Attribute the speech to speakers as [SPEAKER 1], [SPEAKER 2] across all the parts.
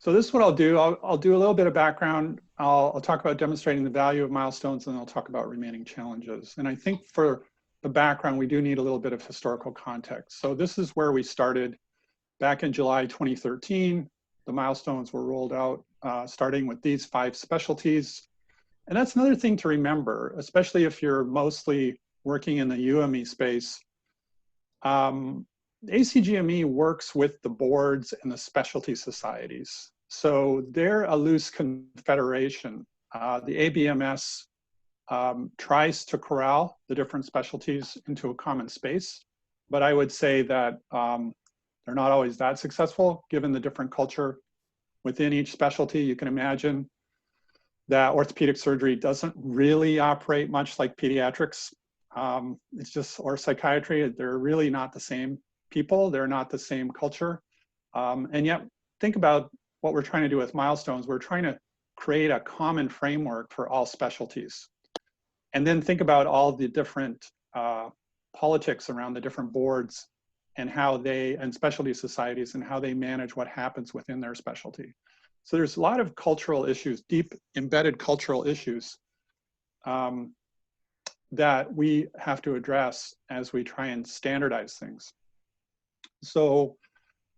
[SPEAKER 1] So this is what I'll do. I'll do a little bit of background. I'll talk about demonstrating the value of milestones, and I'll talk about remaining challenges. And I think for the background, we do need a little bit of historical context. So this is where we started back in July 2013. The milestones were rolled out, starting with these 5 specialties. And that's another thing to remember, especially if you're mostly working in the UME space. ACGME works with the boards and the specialty societies. So they're a loose confederation. The ABMS tries to corral the different specialties into a common space, but I would say that they're not always that successful given the different culture within each specialty. You can imagine that orthopedic surgery doesn't really operate much like pediatrics. It's just, or psychiatry, they're really not the same people, they're not the same culture. And yet, think about what we're trying to do with milestones. We're trying to create a common framework for all specialties. And then think about all the different politics around the different boards and how they, and specialty societies, and how they manage what happens within their specialty. So there's a lot of cultural issues, deep embedded cultural issues that we have to address as we try and standardize things. So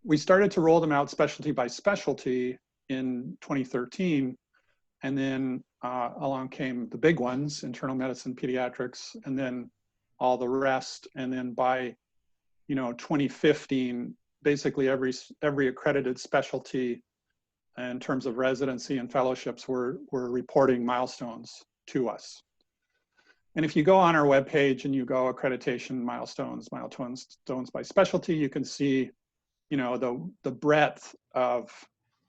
[SPEAKER 1] we started to roll them out specialty by specialty in 2013, and then along came the big ones, internal medicine, pediatrics, and then all the rest. And then by 2015, basically every accredited specialty in terms of residency and fellowships were reporting milestones to us. And if you go on our webpage and you go accreditation milestones by specialty, you can see, the breadth of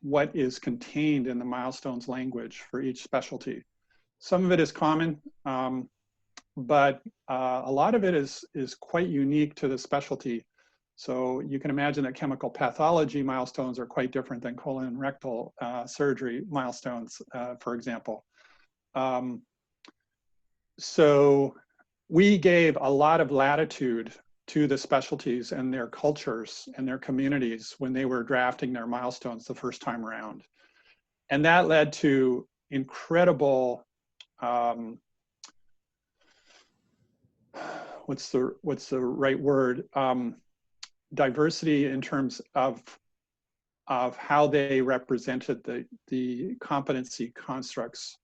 [SPEAKER 1] what is contained in the milestones language for each specialty. Some of it is common, but a lot of it is quite unique to the specialty. So you can imagine that chemical pathology milestones are quite different than colon and rectal surgery milestones, for example. So we gave a lot of latitude to the specialties and their cultures and their communities when they were drafting their milestones the first time around. And that led to incredible, what's the right word? Diversity in terms of how they represented the competency constructs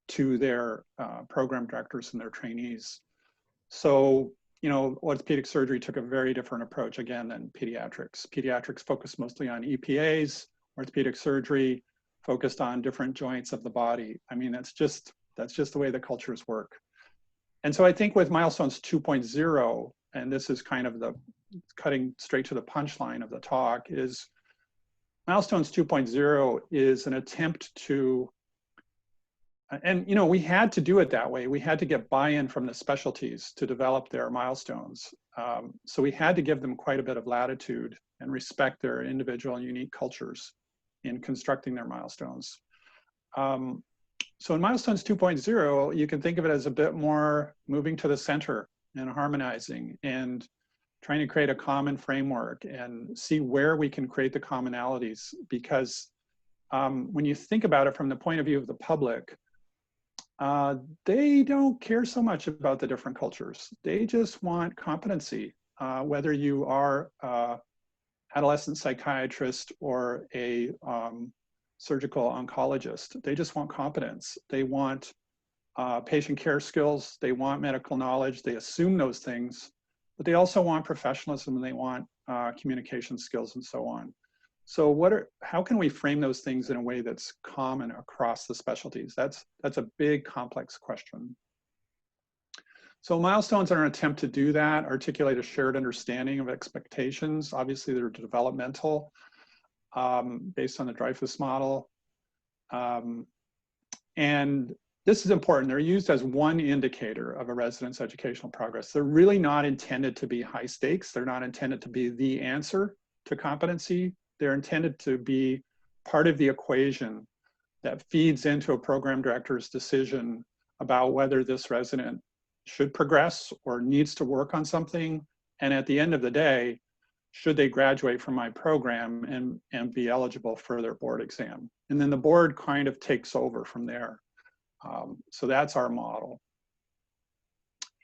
[SPEAKER 1] to their program directors and their trainees. So, orthopedic surgery took a very different approach again than pediatrics. Pediatrics focused mostly on EPAs. Orthopedic surgery focused on different joints of the body. I mean, that's just the way the cultures work. And so I think with Milestones 2.0, and this is kind of the cutting straight to the punchline of the talk, is Milestones 2.0 is an attempt to, and we had to do it that way. We had to get buy-in from the specialties to develop their milestones. So we had to give them quite a bit of latitude and respect their individual and unique cultures in constructing their milestones. So in Milestones 2.0, you can think of it as a bit more moving to the center and harmonizing and trying to create a common framework and see where we can create the commonalities. Because when you think about it from the point of view of the public, they don't care so much about the different cultures. They just want competency, whether you are an adolescent psychiatrist or a surgical oncologist. They just want competence. They want patient care skills. They want medical knowledge. They assume those things, but they also want professionalism, and they want communication skills and so on. So how can we frame those things in a way that's common across the specialties? That's a big, complex question. So milestones are an attempt to do that, articulate a shared understanding of expectations. Obviously, they're developmental, based on the Dreyfus model. And this is important. They're used as one indicator of a resident's educational progress. They're really not intended to be high stakes. They're not intended to be the answer to competency. They're intended to be part of the equation that feeds into a program director's decision about whether this resident should progress or needs to work on something. And at the end of the day, should they graduate from my program and be eligible for their board exam? And then the board kind of takes over from there. So that's our model.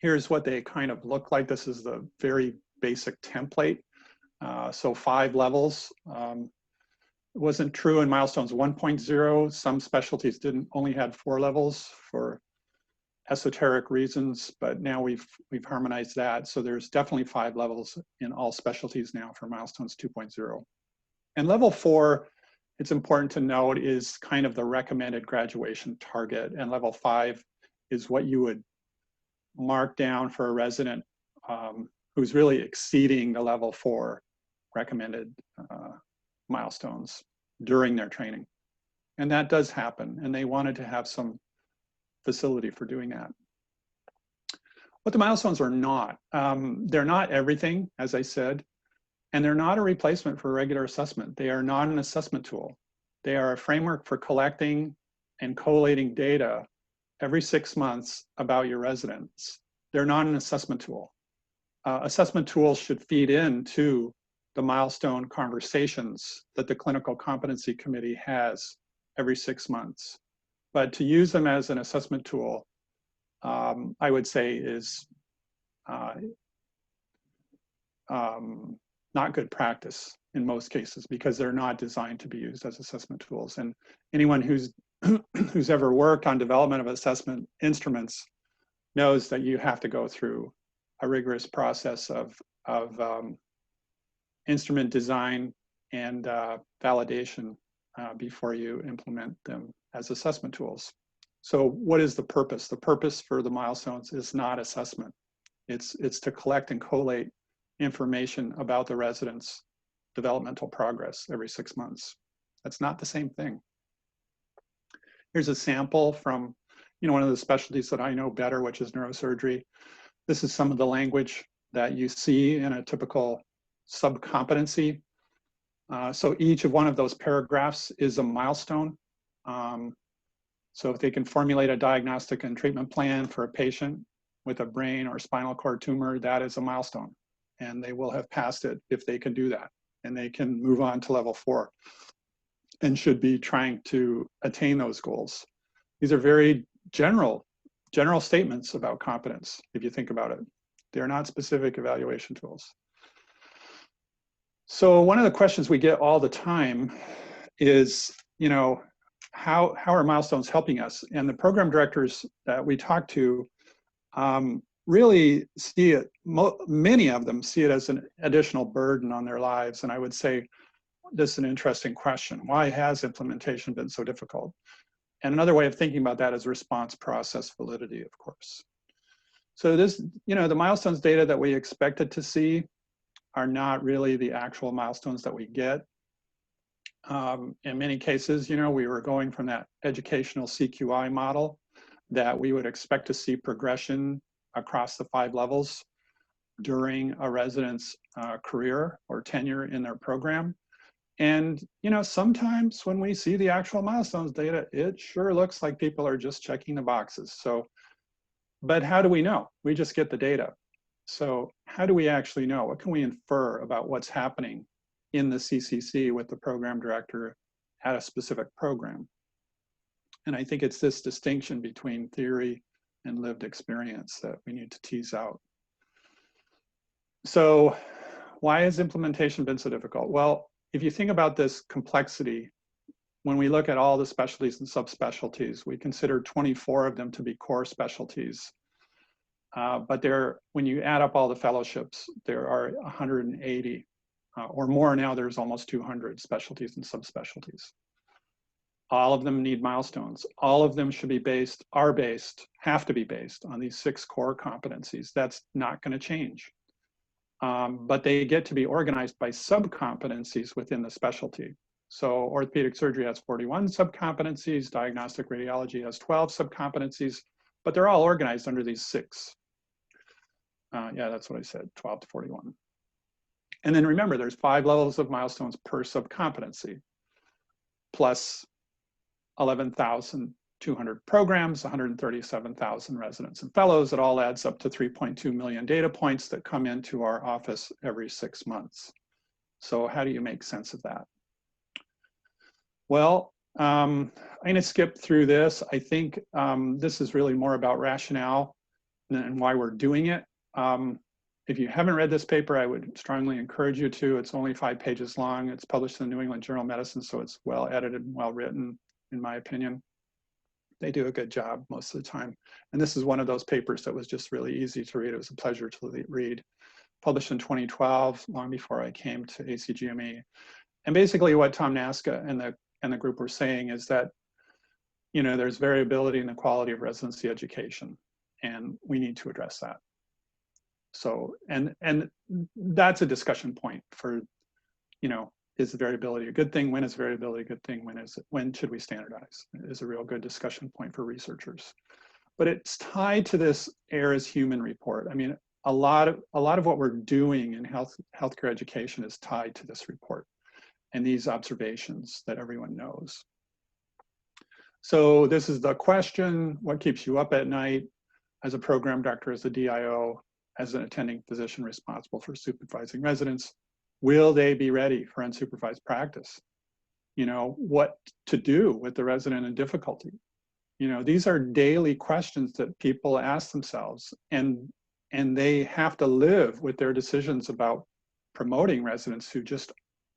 [SPEAKER 1] Here's what they kind of look like. This is the very basic template. So 5 levels. It wasn't true in Milestones 1.0. Some specialties only had 4 levels for esoteric reasons, but now we've harmonized that. So there's definitely 5 levels in all specialties now for Milestones 2.0. And level 4, it's important to note, is kind of the recommended graduation target. And level 5 is what you would mark down for a resident who's really exceeding the level 4 recommended milestones during their training. And that does happen. And they wanted to have some facility for doing that. What the milestones are not, they're not everything, as I said, and they're not a replacement for regular assessment. They are not an assessment tool. They are a framework for collecting and collating data every 6 months about your residents. They're not an assessment tool. Assessment tools should feed into the milestone conversations that the Clinical Competency Committee has every 6 months. But to use them as an assessment tool, I would say is not good practice in most cases, because they're not designed to be used as assessment tools. And anyone who's ever worked on development of assessment instruments knows that you have to go through a rigorous process of instrument design and validation before you implement them as assessment tools. So what is the purpose? The purpose for the milestones is not assessment. It's to collect and collate information about the residents' developmental progress every 6 months. That's not the same thing. Here's a sample from one of the specialties that I know better, which is neurosurgery. This is some of the language that you see in a typical subcompetency. So each of one of those paragraphs is a milestone. So if they can formulate a diagnostic and treatment plan for a patient with a brain or spinal cord tumor, that is a milestone. And they will have passed it if they can do that. And they can move on to level 4 and should be trying to attain those goals. These are very general statements about competence, if you think about it. They're not specific evaluation tools. So one of the questions we get all the time is, how are milestones helping us? And the program directors that we talk to really see it, many of them see it as an additional burden on their lives. And I would say, this is an interesting question. Why has implementation been so difficult? And another way of thinking about that is response process validity, of course. So this, the milestones data that we expected to see are not really the actual milestones that we get. In many cases, we were going from that educational CQI model that we would expect to see progression across the 5 levels during a resident's career or tenure in their program. And, sometimes when we see the actual milestones data, it sure looks like people are just checking the boxes. So, but how do we know? We just get the data. So how do we actually know? What can we infer about what's happening in the CCC with the program director at a specific program? And I think it's this distinction between theory and lived experience that we need to tease out. So why has implementation been so difficult? Well, if you think about this complexity, when we look at all the specialties and subspecialties, we consider 24 of them to be core specialties. But when you add up all the fellowships, there are 180 or more now. There's almost 200 specialties and subspecialties. All of them need milestones. All of them should be have to be based on these 6 core competencies. That's not going to change. But they get to be organized by subcompetencies within the specialty. So orthopedic surgery has 41 subcompetencies, diagnostic radiology has 12 subcompetencies, but they're all organized under these 6. Yeah, that's what I said, 12 to 41. And then remember, there's 5 levels of milestones per subcompetency, plus 11,200 programs, 137,000 residents and fellows. It all adds up to 3.2 million data points that come into our office every 6 months. So how do you make sense of that? Well, I'm going to skip through this. I think this is really more about rationale and why we're doing it. If you haven't read this paper, I would strongly encourage you to. It's only 5 pages long. It's published in the New England Journal of Medicine, so it's well edited and well written, in my opinion. They do a good job most of the time. And this is one of those papers that was just really easy to read. It was a pleasure to read. Published in 2012, long before I came to ACGME. And basically what Tom Naska and the group were saying is that, you know, there's variability in the quality of residency education, and we need to address that. So, and that's a discussion point for, you know, is the variability a good thing? When is variability a good thing? When should we standardize? It is a real good discussion point for researchers. But it's tied to this Errors Human report. I mean, a lot of what we're doing in healthcare education is tied to this report and these observations that everyone knows. So this is the question: what keeps you up at night as a program director, as a DIO, as an attending physician responsible for supervising residents? Will they be ready for unsupervised practice? You know, what to do with the resident in difficulty? You know, these are daily questions that people ask themselves, and they have to live with their decisions about promoting residents who just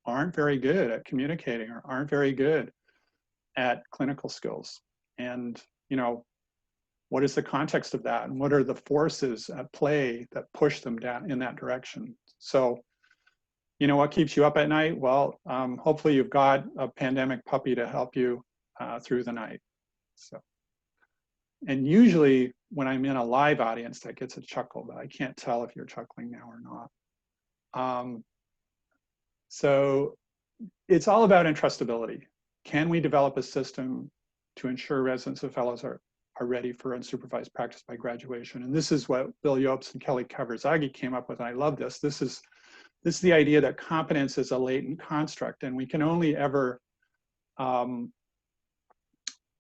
[SPEAKER 1] aren't very good at communicating or aren't very good at clinical skills. And, you know, what is the context of that? And what are the forces at play that push them down in that direction? So, you know, what keeps you up at night? Well, hopefully you've got a pandemic puppy to help you through the night. So, and usually when I'm in a live audience, that gets a chuckle, but I can't tell if you're chuckling now or not. So it's all about entrustability. Can we develop a system to ensure residents and fellows are ready for unsupervised practice by graduation? And this is what Bill Yopes and Kelly Kaverzagi came up with, and I love this. This is the idea that competence is a latent construct, and we can only ever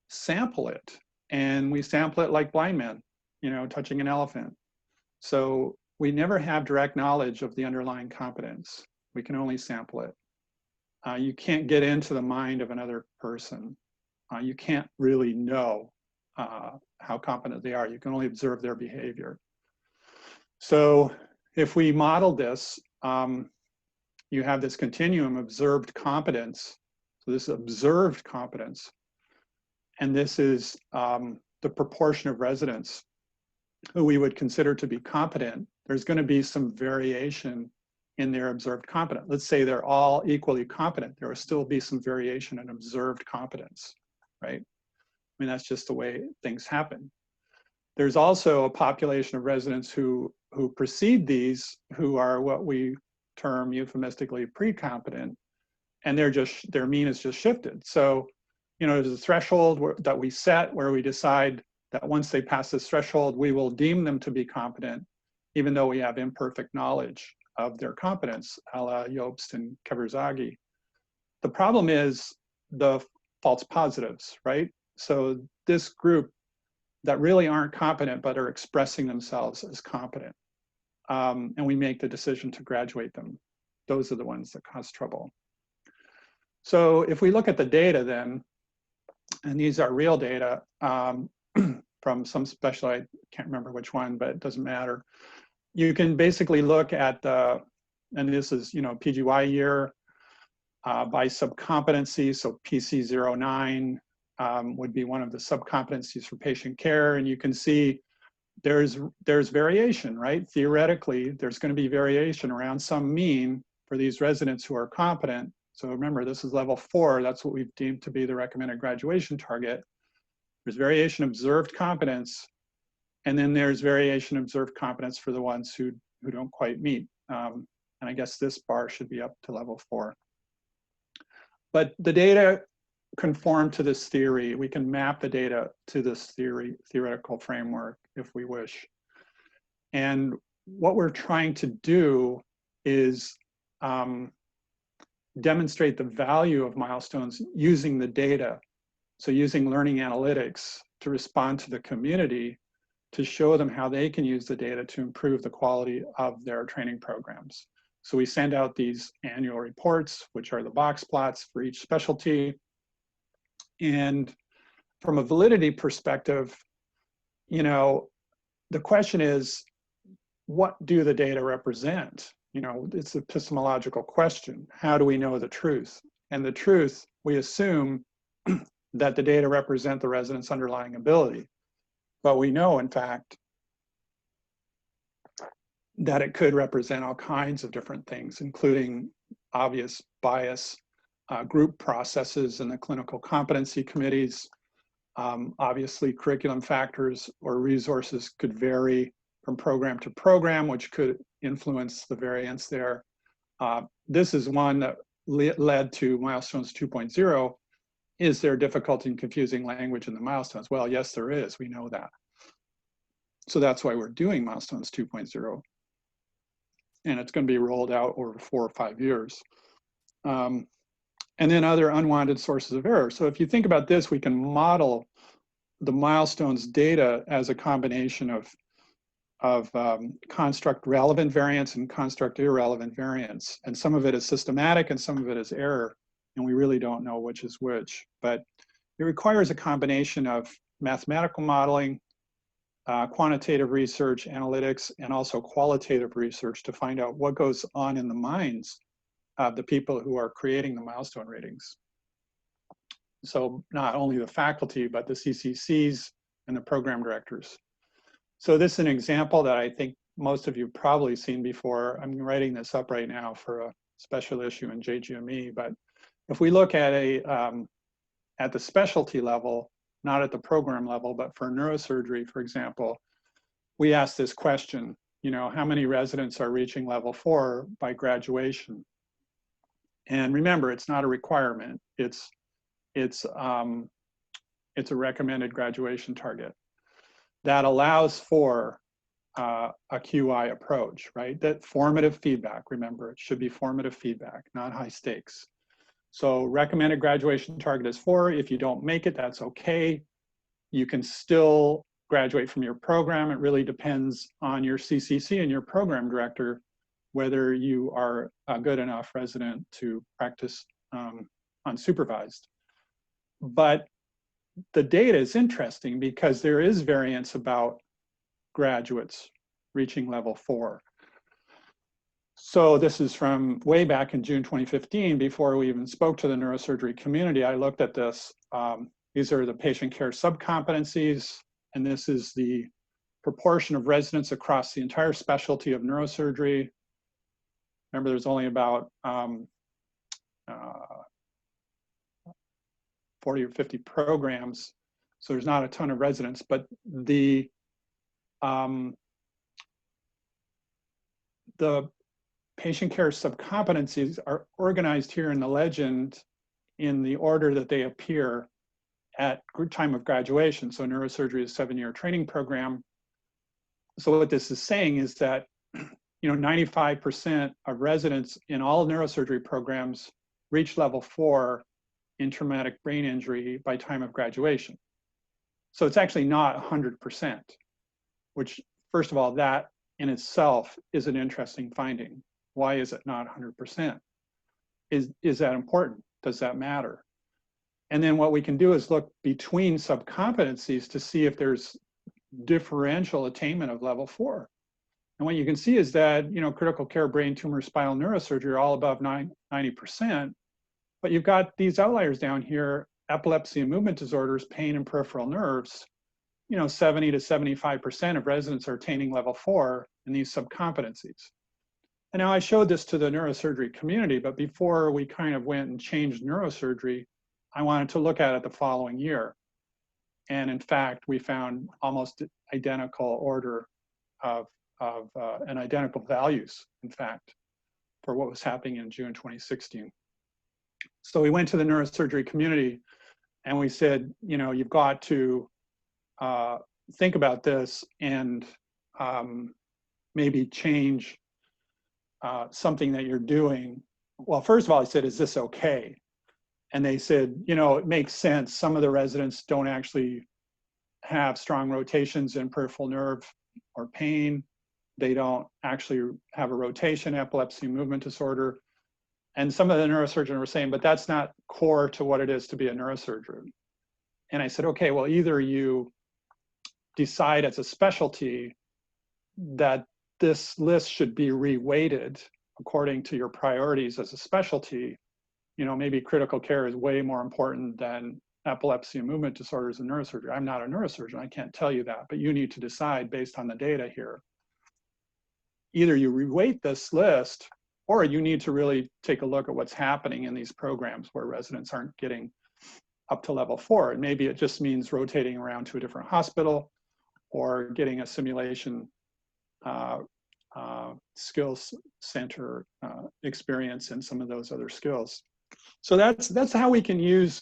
[SPEAKER 1] sample it. And we sample it like blind men, you know, touching an elephant. So we never have direct knowledge of the underlying competence. We can only sample it. You can't get into the mind of another person. You can't really know how competent they are. You can only observe their behavior. So if we model this, you have this continuum: observed competence. So this is observed competence. And this is the proportion of residents who we would consider to be competent. There's going to be some variation in their observed competence. Let's say they're all equally competent. There will still be some variation in observed competence, right? I mean, that's just the way things happen. There's also a population of residents who precede these, who are what we term euphemistically pre-competent, and their mean is just shifted. So, you know, there's a threshold that we set where we decide that once they pass this threshold, we will deem them to be competent, even though we have imperfect knowledge of their competence, a la Yopst and Kaverzagi. The problem is the false positives, right? So this group that really aren't competent but are expressing themselves as competent, and we make the decision to graduate them. Those are the ones that cause trouble. So if we look at the data then, and these are real data from some special, I can't remember which one, but it doesn't matter. You can basically look at the, and this is, you know, PGY year by subcompetency. So PC09 would be one of the subcompetencies for patient care. And you can see there's variation, right? Theoretically, there's going to be variation around some mean for these residents who are competent. So remember, this is level 4. That's what we've deemed to be the recommended graduation target. There's variation observed competence, and then there's variation observed competence for the ones who don't quite meet. And I guess this bar should be up to level 4. But the data conform to this theory. We can map the data to this theoretical framework if we wish. And what we're trying to do is demonstrate the value of milestones using the data. So using learning analytics to respond to the community, to show them how they can use the data to improve the quality of their training programs. So we send out these annual reports, which are the box plots for each specialty. And from a validity perspective, you know, the question is, what do the data represent? You know, it's an epistemological question. How do we know the truth? And the truth, we assume that the data represent the resident's underlying ability. But we know, in fact, that it could represent all kinds of different things, including obvious bias, group processes in the clinical competency committees. Obviously, curriculum factors or resources could vary from program to program, which could influence the variance there. This is one that led to Milestones 2.0. Is there difficulty in confusing language in the milestones? Well, yes, there is. We know that. So that's why we're doing Milestones 2.0. And it's going to be rolled out over 4 or 5 years. And then other unwanted sources of error. So if you think about this, we can model the milestones data as a combination of construct relevant variance and construct irrelevant variance. And some of it is systematic and some of it is error. And we really don't know which is which. But it requires a combination of mathematical modeling, quantitative research, analytics, and also qualitative research to find out what goes on in the minds of the people who are creating the milestone ratings. So not only the faculty, but the CCCs and the program directors. So this is an example that I think most of you probably seen before. I'm writing this up right now for a special issue in JGME, but if we look at at the specialty level, not at the program level, but for neurosurgery, for example, we ask this question, you know, how many residents are reaching level 4 by graduation? And remember, it's not a requirement. It's a recommended graduation target that allows for a QI approach, right? That formative feedback, remember, it should be formative feedback, not high stakes. So recommended graduation target is 4. If you don't make it, that's okay. You can still graduate from your program. It really depends on your CCC and your program director whether you are a good enough resident to practice unsupervised. But the data is interesting because there is variance about graduates reaching level 4. So this is from way back in June 2015, before we even spoke to the neurosurgery community. I looked at this. These are the patient care subcompetencies, and this is the proportion of residents across the entire specialty of neurosurgery. Remember, there's only about 40 or 50 programs, so there's not a ton of residents, but the patient care subcompetencies are organized here in the legend in the order that they appear at time of graduation. So neurosurgery is a 7-year training program. So what this is saying is that 95% of residents in all neurosurgery programs reach level 4 in traumatic brain injury by time of graduation. So it's actually not 100%, which, first of all, that in itself is an interesting finding. Why is it not 100%? Is that important? Does that matter? And then what we can do is look between subcompetencies to see if there's differential attainment of level 4. And what you can see is that, critical care, brain tumor, spinal neurosurgery are all above 90%, but you've got these outliers down here, epilepsy and movement disorders, pain and peripheral nerves, 70 to 75% of residents are attaining level 4 in these subcompetencies. And now I showed this to the neurosurgery community, but before we kind of went and changed neurosurgery, I wanted to look at it the following year. And in fact, we found almost identical order and identical values, in fact, for what was happening in June 2016. So we went to the neurosurgery community and we said, you've got to think about this and maybe change something that you're doing. Well, first of all, I said, is this okay? And they said, it makes sense. Some of the residents don't actually have strong rotations in peripheral nerve or pain. They don't actually have a rotation, epilepsy, movement disorder. And some of the neurosurgeons were saying, but that's not core to what it is to be a neurosurgeon. And I said, okay, well, either you decide as a specialty that this list should be reweighted according to your priorities as a specialty. You know, maybe critical care is way more important than epilepsy and movement disorders and neurosurgery. I'm not a neurosurgeon, I can't tell you that, but you need to decide based on the data here. Either you reweight this list, or you need to really take a look at what's happening in these programs where residents aren't getting up to level 4. And maybe it just means rotating around to a different hospital or getting a simulation skills center experience in some of those other skills. So that's how we can use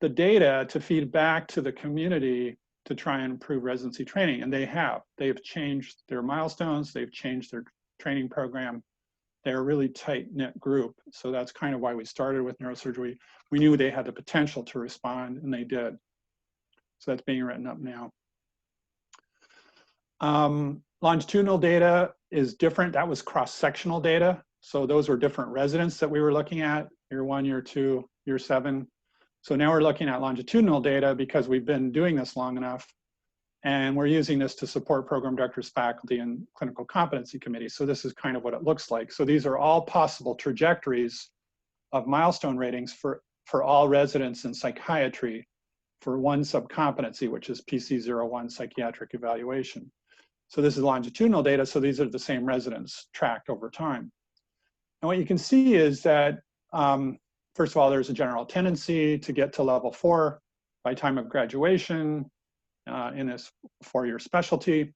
[SPEAKER 1] the data to feed back to the community to try and improve residency training. And they've changed their milestones, they've changed their training program. They're a really tight-knit group. So that's kind of why we started with neurosurgery. We knew they had the potential to respond, and they did. So that's being written up now. Longitudinal data is different. That was cross-sectional data. So those were different residents that we were looking at, year 1, year 2, year 7. So now we're looking at longitudinal data because we've been doing this long enough, and we're using this to support program directors, faculty, and clinical competency committees. So this is kind of what it looks like. So these are all possible trajectories of milestone ratings for all residents in psychiatry for one subcompetency, which is PC01 psychiatric evaluation. So this is longitudinal data, so these are the same residents tracked over time. And what you can see is that, first of all, there's a general tendency to get to level 4 by time of graduation in this 4-year specialty.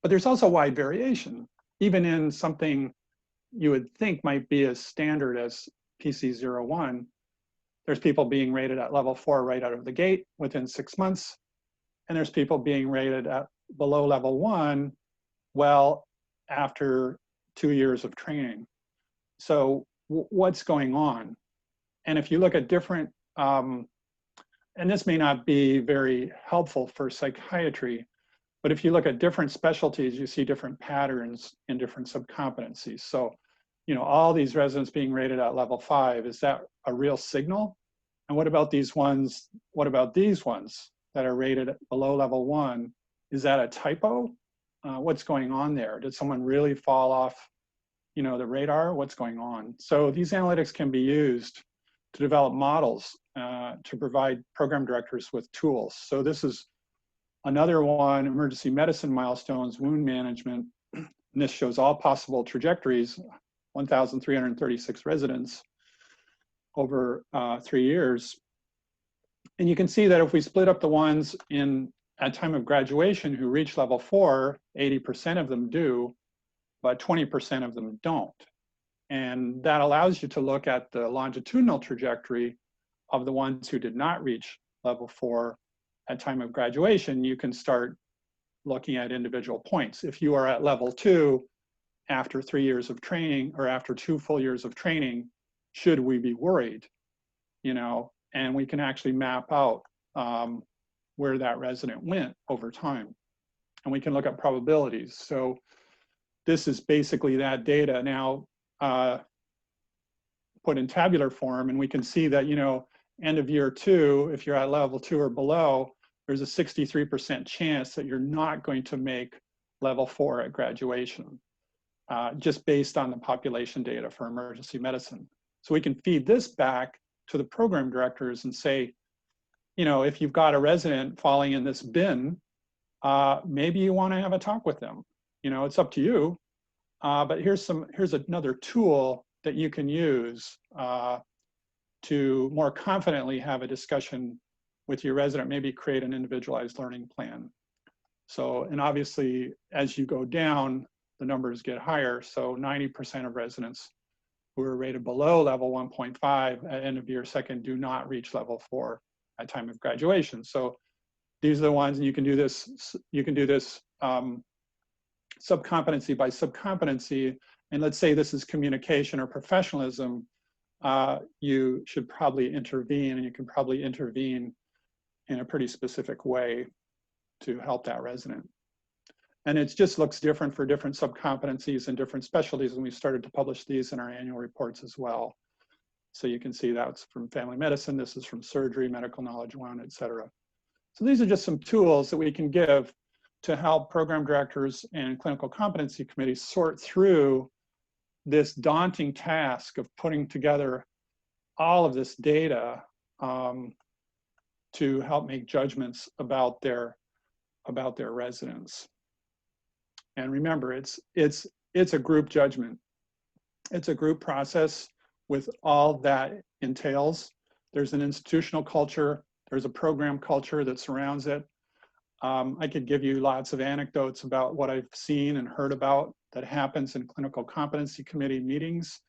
[SPEAKER 1] But there's also wide variation, even in something you would think might be as standard as PC01. There's people being rated at level 4 right out of the gate within 6 months. And there's people being rated at below level 1 well after 2 years of training. So what's going on? And if you look at different, and this may not be very helpful for psychiatry, but if you look at different specialties, you see different patterns in different subcompetencies. So, you know, all these residents being rated at level 5, is that a real signal? And what about these ones? What about these ones that are rated below level 1? Is that a typo? What's going on there? Did someone really fall off, you know, the radar? What's going on? So these analytics can be used to develop models to provide program directors with tools. So this is another one, emergency medicine milestones, wound management. And this shows all possible trajectories, 1,336 residents over 3 years. And you can see that if we split up the ones at time of graduation who reach level 4, 80% of them do, but 20% of them don't. And that allows you to look at the longitudinal trajectory of the ones who did not reach level 4 at time of graduation. You can start looking at individual points. If you are at level 2 after 3 years of training, or after 2 full years of training, should we be worried? You know, and we can actually map out where that resident went over time. And we can look at probabilities. So this is basically that data now put in tabular form, and we can see that, you know, end of year 2, if you're at level 2 or below, there's a 63% chance that you're not going to make level 4 at graduation, just based on the population data for emergency medicine. So we can feed this back to the program directors and say, you know, if you've got a resident falling in this bin, maybe you want to have a talk with them. You know, it's up to you. But here's another tool that you can use to more confidently have a discussion with your resident, maybe create an individualized learning plan. So, and obviously, as you go down, the numbers get higher. So 90% of residents who are rated below level 1.5 at end of year 2 do not reach level 4 at time of graduation. So these are the ones, and you can do this subcompetency by subcompetency. And let's say this is communication or professionalism, you should probably intervene, and you can probably intervene in a pretty specific way to help that resident. And it just looks different for different subcompetencies and different specialties, and we started to publish these in our annual reports as well. So you can see that's from family medicine, this is from surgery, medical knowledge one, et cetera. So these are just some tools that we can give to help program directors and clinical competency committees sort through this daunting task of putting together all of this data to help make judgments about their residents. And remember, it's a group judgment. It's a group process with all that entails. There's an institutional culture, there's a program culture that surrounds it. I could give you lots of anecdotes about what I've seen and heard about that happens in clinical competency committee meetings.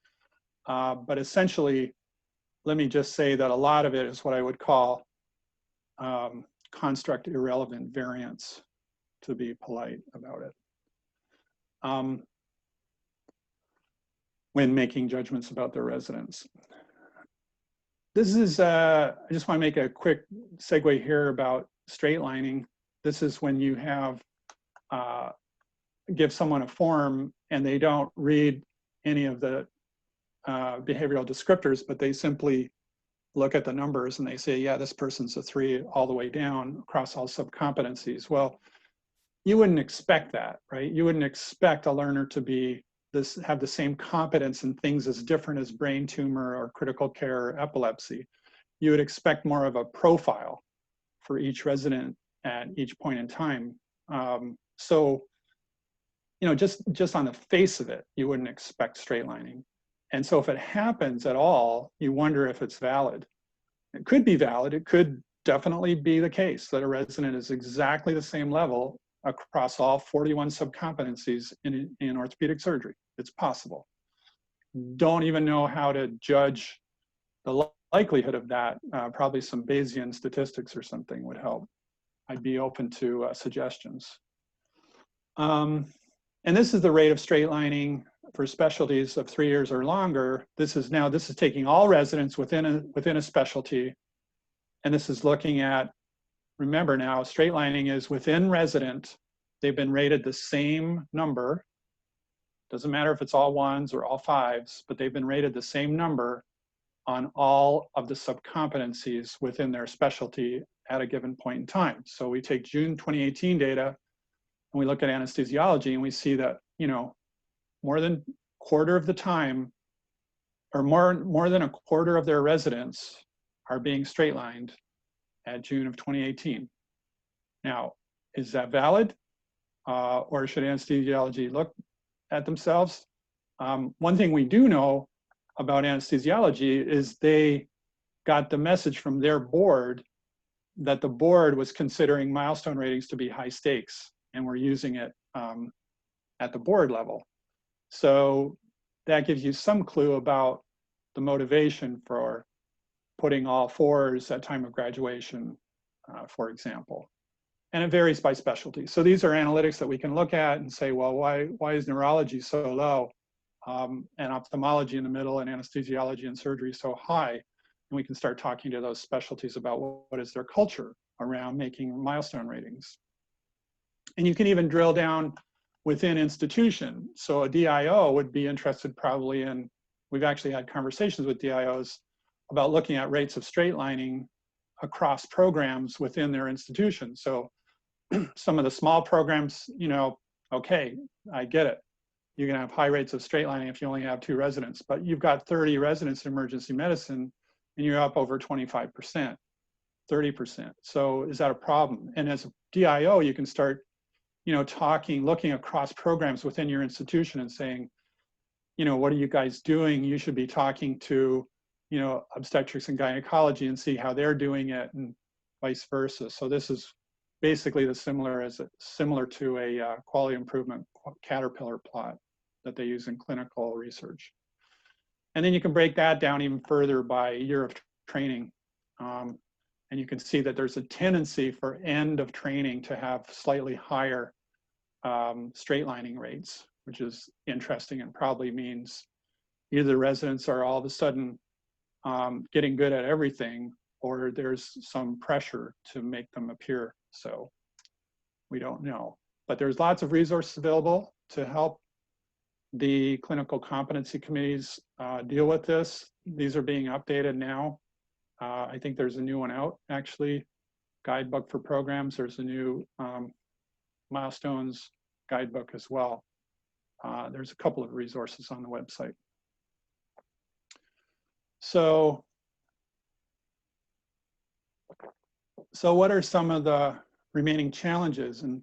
[SPEAKER 1] But essentially, let me just say that a lot of it is what I would call construct irrelevant variance, to be polite about it, when making judgments about their residents. This is, I just want to make a quick segue here about straight lining. This is when you have, give someone a form and they don't read any of the behavioral descriptors, but they simply look at the numbers and they say, yeah, this person's a 3 all the way down across all subcompetencies. Well, you wouldn't expect that, right? You wouldn't expect a learner to be have the same competence in things as different as brain tumor or critical care or epilepsy. You would expect more of a profile for each resident at each point in time. So, you know, just on the face of it, you wouldn't expect straight lining. And so if it happens at all, you wonder if it's valid. It could be valid. It could definitely be the case that a resident is exactly the same level across all 41 subcompetencies in orthopedic surgery. It's possible. Don't even know how to judge the likelihood of that. Probably some Bayesian statistics or something would help. I'd be open to suggestions. And this is the rate of straight lining for specialties of 3 years or longer. This is taking all residents within a specialty, and this is looking at, remember now, straight lining is within resident. They've been rated the same number. Doesn't matter if it's all 1s or all 5s, but they've been rated the same number on all of the subcompetencies within their specialty at a given point in time. So we take June 2018 data and we look at anesthesiology and we see that, you know, more than a quarter of the time, or more than a quarter of their residents are being straight lined at June of 2018. Now, is that valid? Or should anesthesiology look at themselves? One thing we do know about anesthesiology is they got the message from their board that the board was considering milestone ratings to be high stakes, and we're using it at the board level. So that gives you some clue about the motivation for putting all 4s at time of graduation, for example. And it varies by specialty. So these are analytics that we can look at and say, well, why is neurology so low, and ophthalmology in the middle, and anesthesiology and surgery so high? And we can start talking to those specialties about what is their culture around making milestone ratings. And you can even drill down within institution. So a DIO would be interested probably in, we've actually had conversations with DIOs about looking at rates of straight lining across programs within their institution. So some of the small programs, you know, okay, I get it. You're gonna have high rates of straight lining if you only have 2 residents, but you've got 30 residents in emergency medicine and you're up over 25%, 30%. So is that a problem? And as a DIO, you can start, you know, looking across programs within your institution and saying, you know, what are you guys doing? You should be talking to, you know, obstetrics and gynecology and see how they're doing it, and vice versa. So this is basically similar to a quality improvement caterpillar plot that they use in clinical research. And then you can break that down even further by year of training. And you can see that there's a tendency for end of training to have slightly higher straight lining rates, which is interesting and probably means either the residents are all of a sudden getting good at everything, or there's some pressure to make them appear so. We don't know. But there's lots of resources available to help the clinical competency committees deal with this. These are being updated now. I think there's a new one out, actually, guidebook for programs. There's a new Milestones guidebook as well. There's a couple of resources on the website. So what are some of the remaining challenges? And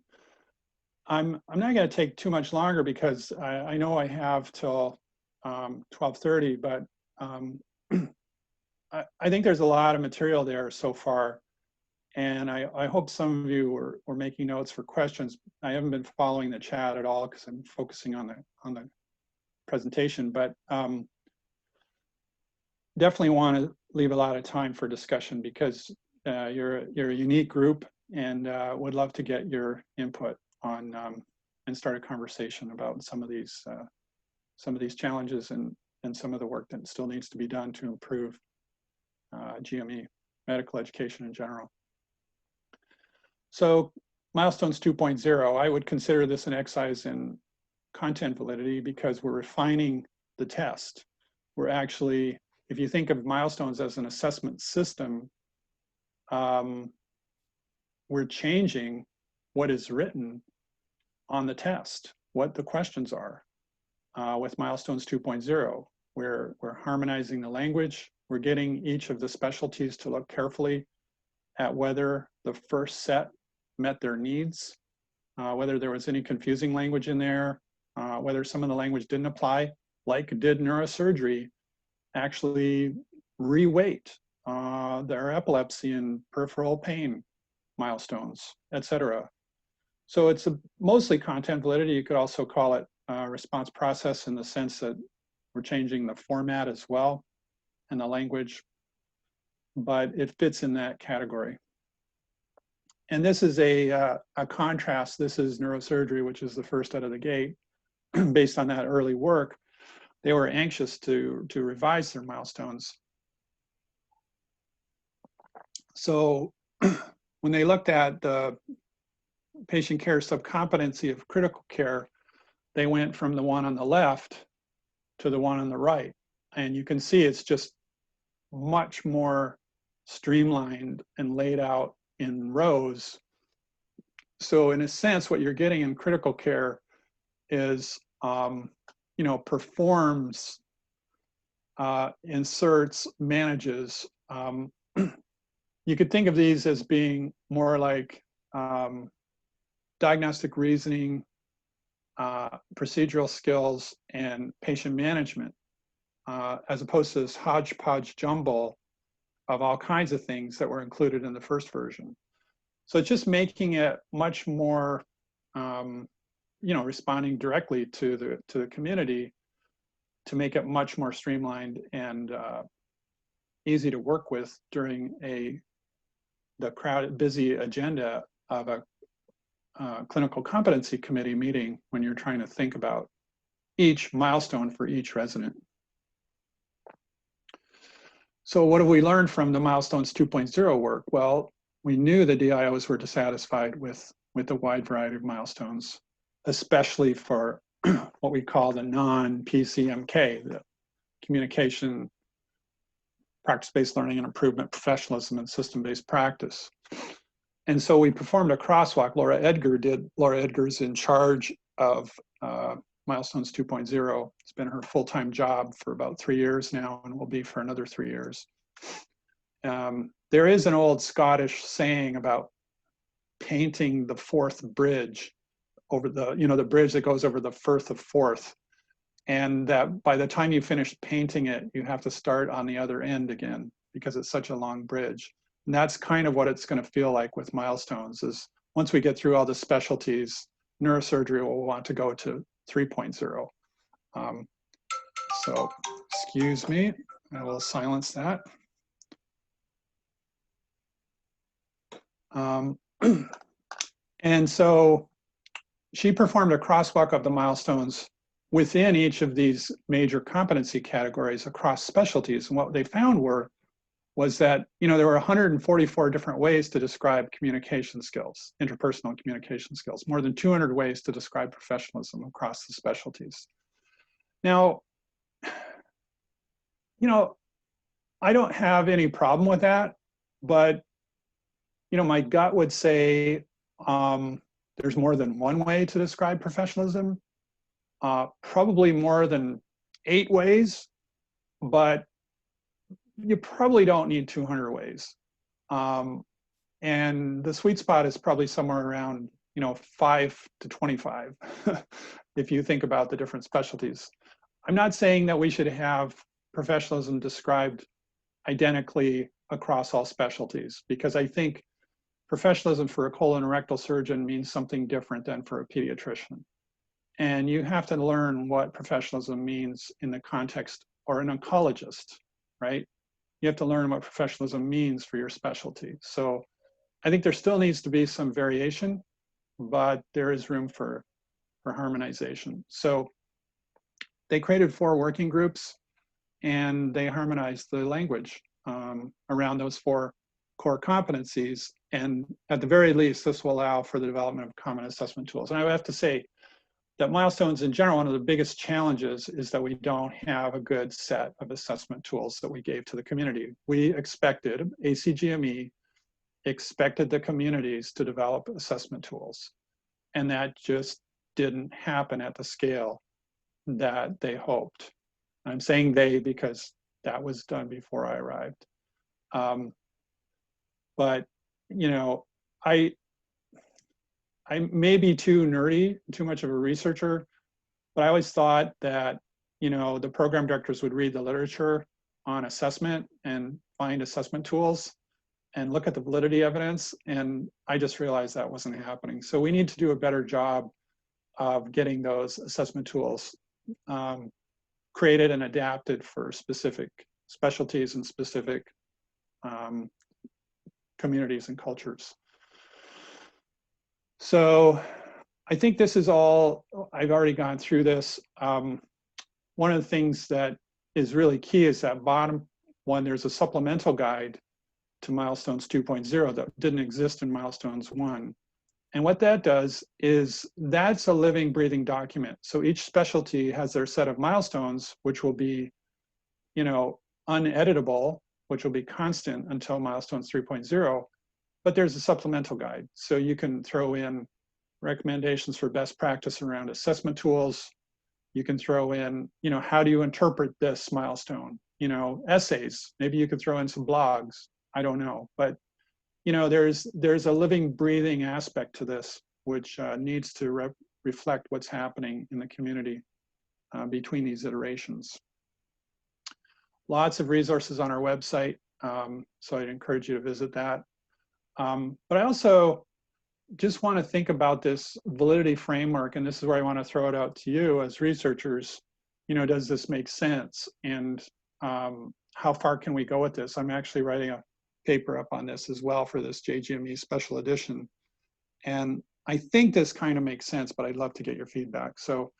[SPEAKER 1] I'm not going to take too much longer because I know I have till 12:30, but I think there's a lot of material there so far. And I hope some of you were making notes for questions. I haven't been following the chat at all because I'm focusing on the presentation, but definitely want to leave a lot of time for discussion because you're a unique group, and would love to get your input on and start a conversation about some of these challenges and some of the work that still needs to be done to improve GME, medical education in general. So Milestones 2.0, I would consider this an exercise in content validity because we're refining the test. We're actually, if you think of Milestones as an assessment system, we're changing what is written on the test, what the questions are. With Milestones 2.0, we're harmonizing the language. We're getting each of the specialties to look carefully at whether the first set met their needs, whether there was any confusing language in there, whether some of the language didn't apply, like did neurosurgery actually re-weight their epilepsy and peripheral pain milestones, etc. So it's mostly content validity. You could also call it response process in the sense that we're changing the format as well and the language, but it fits in that category. And this is a contrast. This is neurosurgery, which is the first out of the gate. Based on that early work, they were anxious to revise their milestones. So when they looked at the patient care subcompetency of critical care, they went from the one on the left to the one on the right. And you can see it's just much more streamlined and laid out in rows. So in a sense, what you're getting in critical care is, performs, inserts, manages. You could think of these as being more like diagnostic reasoning, procedural skills, and patient management, as opposed to this hodgepodge jumble of all kinds of things that were included in the first version. So it's just making it much more, responding directly to the community to make it much more streamlined and easy to work with during the crowded, busy agenda of a clinical competency committee meeting when you're trying to think about each milestone for each resident. So what have we learned from the Milestones 2.0 work? Well, we knew the DIOs were dissatisfied with a wide variety of milestones, especially for what we call the non-PCMK, the communication, practice-based learning and improvement, professionalism, and system-based practice. And so we performed a crosswalk. Laura Edgar's in charge of Milestones 2.0. It's been her full-time job for about 3 years now and will be for another 3 years. There is an old Scottish saying about painting the Forth bridge over the bridge that goes over the Firth of Forth. And that by the time you finish painting it, you have to start on the other end again because it's such a long bridge. And that's kind of what it's going to feel like with Milestones is once we get through all the specialties, neurosurgery will want to go to 3.0. So excuse me, I will silence that. And so she performed a crosswalk of the milestones within each of these major competency categories across specialties. And what they found were was that, you know, there were 144 different ways to describe communication skills, interpersonal communication skills, more than 200 ways to describe professionalism across the specialties. Now, you know, I don't have any problem with that, but, you know, my gut would say there's more than one way to describe professionalism, probably more than 8 ways, but you probably don't need 200 ways. And the sweet spot is probably somewhere around, you know, 5 to 25, if you think about the different specialties. I'm not saying that we should have professionalism described identically across all specialties, because I think professionalism for a colon and rectal surgeon means something different than for a pediatrician. And you have to learn what professionalism means in the context, or an oncologist, right? You have to learn what professionalism means for your specialty. So I think there still needs to be some variation, but there is room for harmonization. So they created 4 working groups, and they harmonized the language around those 4 core competencies. And at the very least, this will allow for the development of common assessment tools. And I would have to say that milestones in general, one of the biggest challenges is that we don't have a good set of assessment tools that we gave to the community. We expected, ACGME expected the communities to develop assessment tools, and that just didn't happen at the scale that they hoped. I'm saying they because that was done before I arrived. But, you know, I may be too nerdy, too much of a researcher, but I always thought that, you know, the program directors would read the literature on assessment and find assessment tools and look at the validity evidence. And I just realized that wasn't happening. So we need to do a better job of getting those assessment tools created and adapted for specific specialties and specific communities and cultures. So I think this is all, I've already gone through this. One of the things that is really key is that bottom one, there's a supplemental guide to Milestones 2.0 that didn't exist in Milestones 1. And what that does is that's a living, breathing document. So each specialty has their set of milestones, which will be, you know, uneditable, which will be constant until Milestones 3.0. But there's a supplemental guide. So you can throw in recommendations for best practice around assessment tools. You can throw in, you know, how do you interpret this milestone? You know, essays. Maybe you could throw in some blogs. I don't know. But, you know, there's a living, breathing aspect to this, which needs to reflect what's happening in the community between these iterations. Lots of resources on our website, so I'd encourage you to visit that. But I also just want to think about this validity framework, and this is where I want to throw it out to you as researchers. You know, does this make sense? And how far can we go with this? I'm actually writing a paper up on this as well for this JGME special edition. And I think this kind of makes sense, but I'd love to get your feedback. So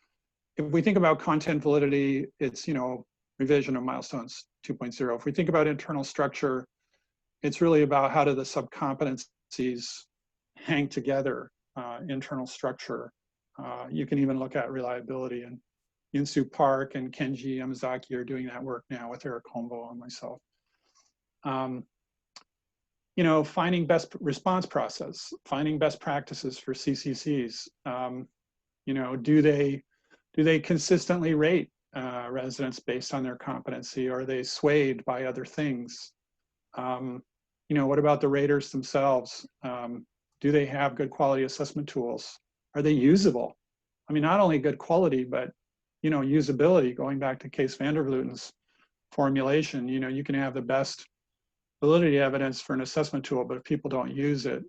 [SPEAKER 1] if we think about content validity, it's, you know, revision of Milestones 2.0. If we think about internal structure, it's really about how do the subcompetencies hang together, internal structure. You can even look at reliability, and Yunsu Park and Kenji Yamazaki are doing that work now with Eric Hombo and myself. You know, finding best response process, finding best practices for CCCs. You know, do they consistently rate residents based on their competency, or are they swayed by other things? You know, what about the raters themselves? Do they have good quality assessment tools? Are they usable? I mean, not only good quality, but, you know, usability. Going back to Kees van der Vluten's formulation, you know, you can have the best validity evidence for an assessment tool, but if people don't use it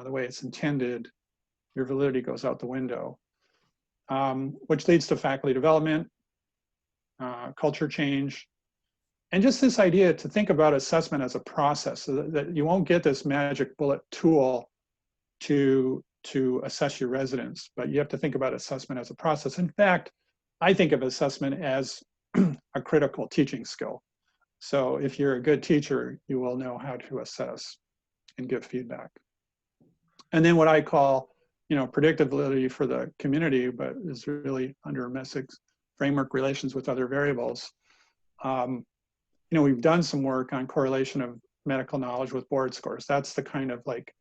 [SPEAKER 1] the way it's intended, your validity goes out the window. Which leads to faculty development, culture change, and just this idea to think about assessment as a process, so that you won't get this magic bullet tool to assess your residents, but you have to think about assessment as a process. In fact, I think of assessment as a critical teaching skill. So if you're a good teacher, you will know how to assess and give feedback. And then what I call, predictive validity for the community, but is really under MESIC's framework, relations with other variables. We've done some work on correlation of medical knowledge with board scores. That's the kind of like,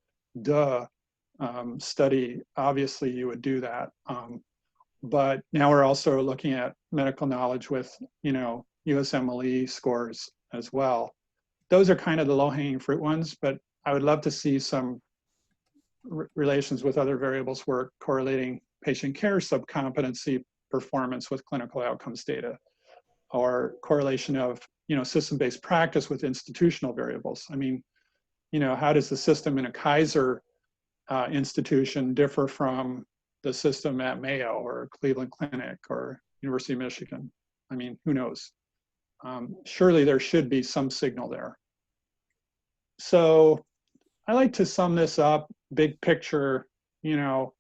[SPEAKER 1] study. Obviously you would do that. But now we're also looking at medical knowledge with, USMLE scores as well. Those are kind of the low-hanging fruit ones, but I would love to see some relations with other variables work correlating patient care subcompetency performance with clinical outcomes data, or correlation of, system-based practice with institutional variables. I mean, how does the system in a Kaiser institution differ from the system at Mayo or Cleveland Clinic or University of Michigan? I mean, who knows? Surely there should be some signal there. So I like to sum this up, big picture, even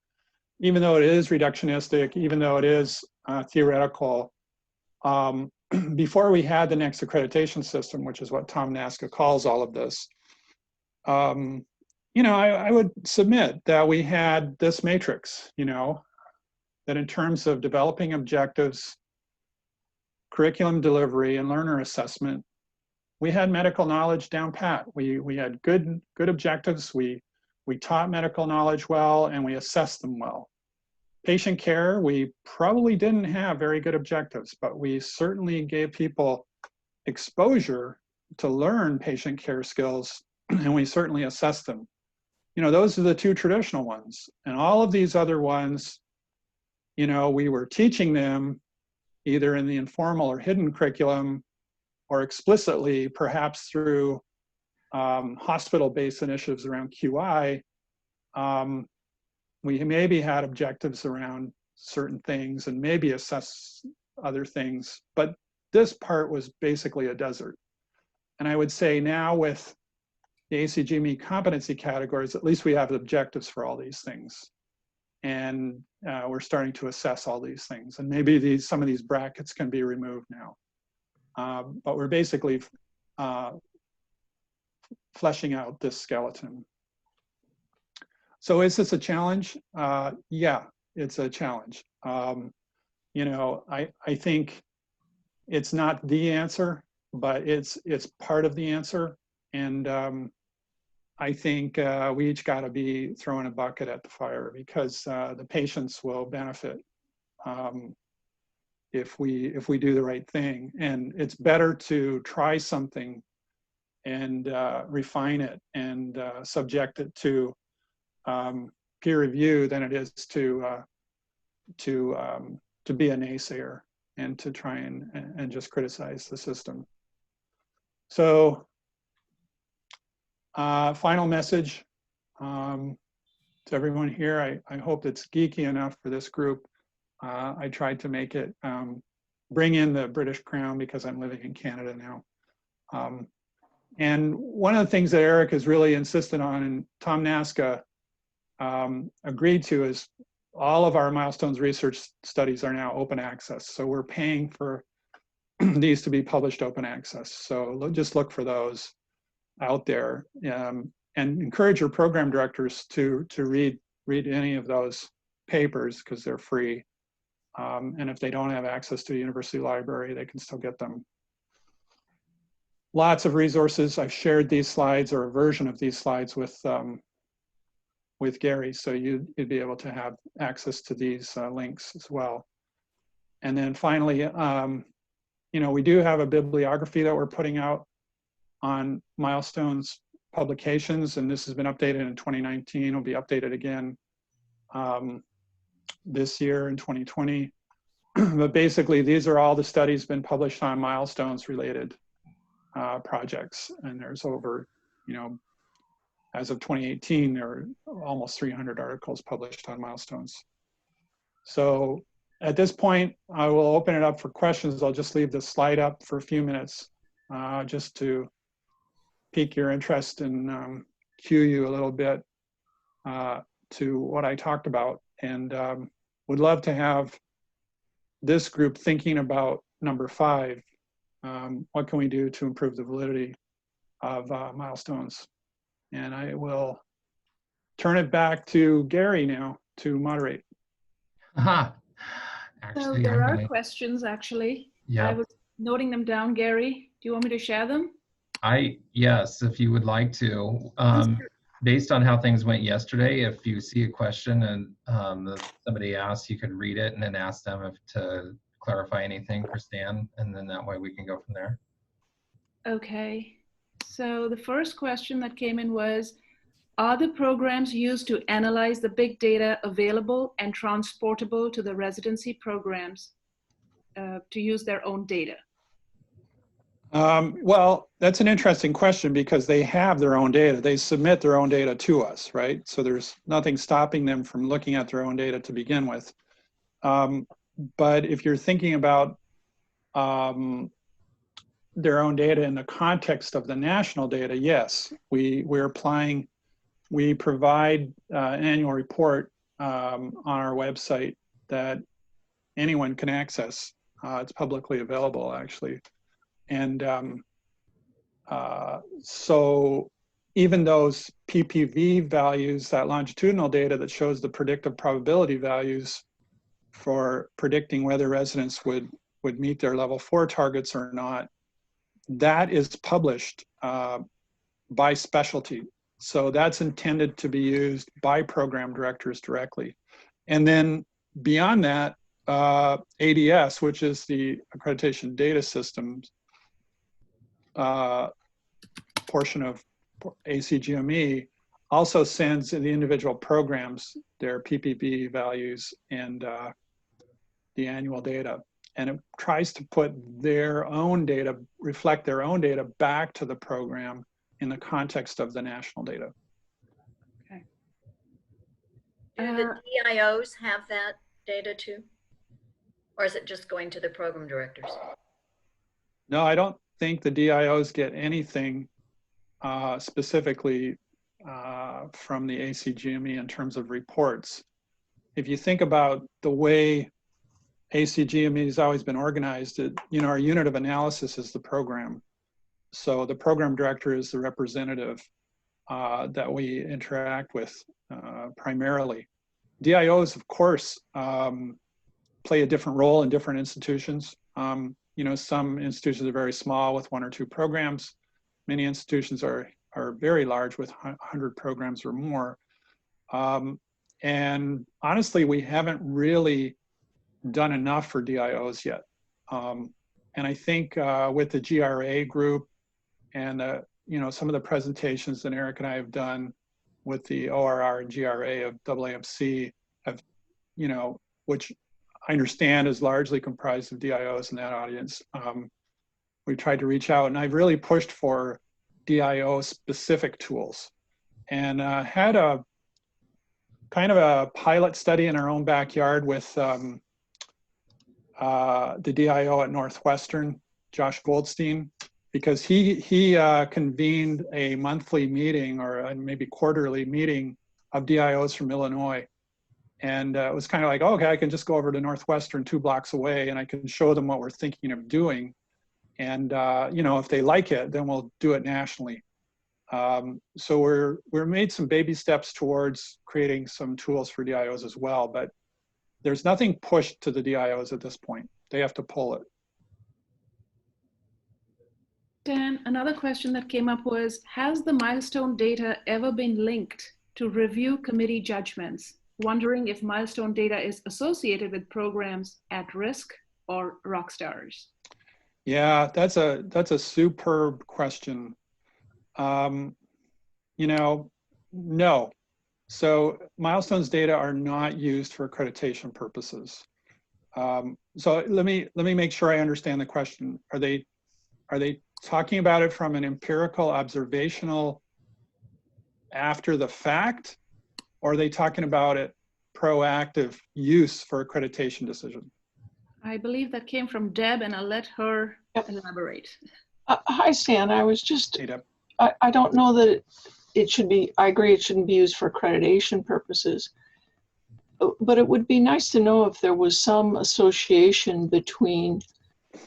[SPEAKER 1] though it is reductionistic, even though it is theoretical, before we had the next accreditation system, which is what Tom Naska calls all of this, I would submit that we had this matrix, that in terms of developing objectives, curriculum delivery, and learner assessment, we had medical knowledge down pat. We had good objectives. We taught medical knowledge well, and we assessed them well. Patient care, we probably didn't have very good objectives, but we certainly gave people exposure to learn patient care skills, and we certainly assessed them. Those are the two traditional ones. And all of these other ones, we were teaching them either in the informal or hidden curriculum, or explicitly, perhaps through hospital-based initiatives around QI. We maybe had objectives around certain things and maybe assess other things, but this part was basically a desert. And I would say now with the ACGME competency categories, at least we have objectives for all these things. And we're starting to assess all these things. And maybe some of these brackets can be removed now. But we're basically fleshing out this skeleton. So is this a challenge? Yeah, it's a challenge. I think it's not the answer, but it's part of the answer. And I think we each got to be throwing a bucket at the fire, because the patients will benefit if we do the right thing. And it's better to try something and refine it and subject it to peer review than it is to be a naysayer and to try and just criticize the system. So final message to everyone here. I hope it's geeky enough for this group. I tried to make it bring in the British Crown because I'm living in Canada now. And one of the things that Eric has really insisted on, and Tom Naska agreed to, is all of our Milestones research studies are now open access. So we're paying for these to be published open access. So just look for those out there, and encourage your program directors to read any of those papers, because they're free. And if they don't have access to a university library, they can still get them. Lots of resources. I've shared these slides, or a version of these slides, with Gary, so you'd be able to have access to these links as well. And then finally, we do have a bibliography that we're putting out on Milestones publications, and this has been updated in 2019. It'll be updated again this year in 2020. But basically, these are all the studies been published on Milestones related projects, and there's over, as of 2018, there are almost 300 articles published on Milestones. So at this point, I will open it up for questions. I'll just leave this slide up for a few minutes just to pique your interest and cue you a little bit to what I talked about. And would love to have this group thinking about number 5, what can we do to improve the validity of milestones? And I will turn it back to Gary now to moderate.
[SPEAKER 2] Aha.
[SPEAKER 3] So
[SPEAKER 2] Actually,
[SPEAKER 3] there are questions, actually.
[SPEAKER 2] Yeah.
[SPEAKER 3] I was noting them down, Gary. Do you want me to share them?
[SPEAKER 2] Yes, if you would like to. Based on how things went yesterday, if you see a question and somebody asks, you could read it and then ask them to clarify anything for Stan, and then that way we can go from there.
[SPEAKER 3] Okay. So the first question that came in was, are the programs used to analyze the big data available and transportable to the residency programs to use their own data?
[SPEAKER 1] Well, that's an interesting question because they have their own data. They submit their own data to us, right? So there's nothing stopping them from looking at their own data to begin with. But if you're thinking about their own data in the context of the national data, yes, we provide an annual report on our website that anyone can access. It's publicly available, actually. And so even those PPV values, that longitudinal data that shows the predictive probability values for predicting whether residents would meet their level 4 targets or not, that is published by specialty. So that's intended to be used by program directors directly. And then beyond that, ADS, which is the accreditation data systems portion of ACGME, also sends the individual programs their PPV values and the annual data. And it tries to put their own data, reflect their own data back to the program in the context of the national data.
[SPEAKER 3] Okay.
[SPEAKER 4] Do the DIOs have that data too? Or is it just going to the program directors?
[SPEAKER 1] No, I don't think the DIOs get anything specifically from the ACGME in terms of reports. If you think about the way ACGME has always been organized, our unit of analysis is the program. So the program director is the representative that we interact with primarily. DIOs, of course, play a different role in different institutions. Some institutions are very small with 1 or 2 programs. Many institutions are very large with 100 programs or more. And honestly, we haven't really done enough for DIOs yet. And I think with the GRA group and some of the presentations that Eric and I have done with the ORR and GRA of AAMC, which I understand is largely comprised of DIOs in that audience. We tried to reach out, and I've really pushed for DIO specific tools, and had a kind of a pilot study in our own backyard with the DIO at Northwestern, Josh Goldstein, because he convened a monthly meeting or maybe quarterly meeting of DIOs from Illinois. And it was kind of like, okay, I can just go over to Northwestern 2 blocks away and I can show them what we're thinking of doing. And, if they like it, then we'll do it nationally. So we're made some baby steps towards creating some tools for DIOs as well, but there's nothing pushed to the DIOs at this point. They have to pull it.
[SPEAKER 3] Dan, another question that came up was, has the milestone data ever been linked to review committee judgments? Wondering if milestone data is associated with programs at risk or rock stars.
[SPEAKER 1] Yeah, that's a superb question. No. So milestones data are not used for accreditation purposes. So let me make sure I understand the question. Are they talking about it from an empirical observational after the fact, or are they talking about it proactive use for accreditation decision?
[SPEAKER 3] I believe that came from Deb, and I'll let her elaborate.
[SPEAKER 5] Hi, Stan. I was just,
[SPEAKER 1] Hey, Deb.
[SPEAKER 5] I don't know that it should be, I agree it shouldn't be used for accreditation purposes, but it would be nice to know if there was some association between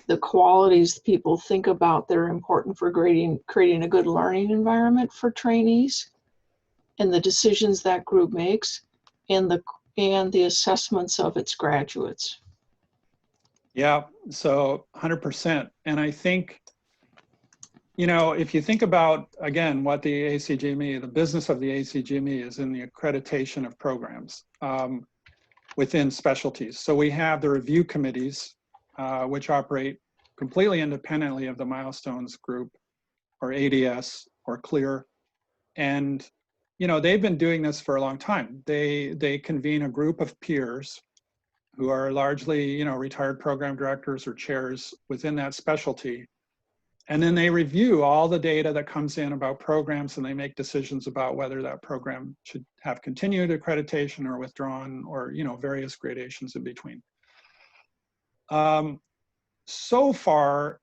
[SPEAKER 5] the qualities people think about that are important for creating a good learning environment for trainees, and the decisions that group makes, and the assessments of its graduates.
[SPEAKER 1] Yeah, so 100%. And I think, you know, if you think about, again, what the ACGME, the business of the ACGME is in the accreditation of programs within specialties. So we have the review committees, which operate completely independently of the Milestones group or ADS or CLEAR. And, you know, they've been doing this for a long time. They convene a group of peers who are largely, you know, retired program directors or chairs within that specialty. And then they review all the data that comes in about programs, and they make decisions about whether that program should have continued accreditation or withdrawn, or, you know, various gradations in between. So far,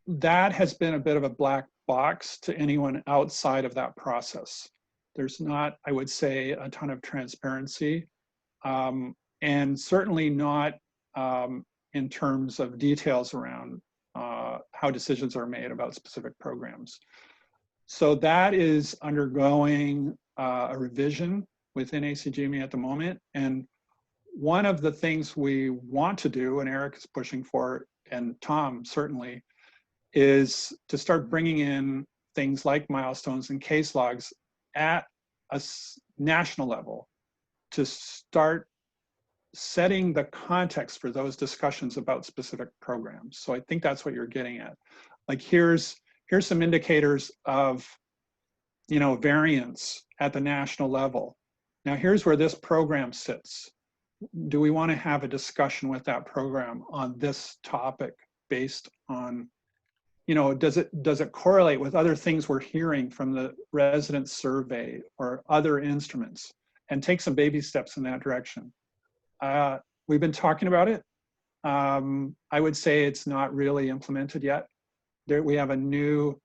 [SPEAKER 1] that has been a bit of a black box to anyone outside of that process. There's not, I would say, a ton of transparency, and certainly not in terms of details around how decisions are made about specific programs. So that is undergoing a revision within ACGME at the moment. And one of the things we want to do, and Eric is pushing for, and Tom certainly, is to start bringing in things like milestones and case logs at a national level to start setting the context for those discussions about specific programs. So I think that's what you're getting at. Like here's some indicators of, you know, variance at the national level. Now here's where this program sits. Do we want to have a discussion with that program on this topic based on, you know, does it correlate with other things we're hearing from the resident survey or other instruments, and take some baby steps in that direction. We've been talking about it. I would say it's not really implemented yet. We have a new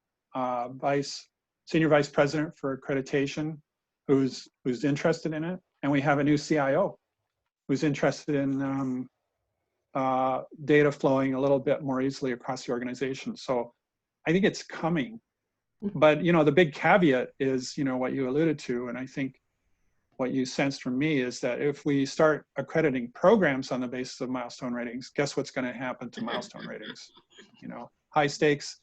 [SPEAKER 1] senior vice president for accreditation who's interested in it, and we have a new CIO who's interested in data flowing a little bit more easily across the organization. So I think it's coming. But, you know, the big caveat is, you know, what you alluded to, and I think what you sensed from me is that if we start accrediting programs on the basis of milestone ratings, guess what's going to happen to milestone ratings? You know, high stakes.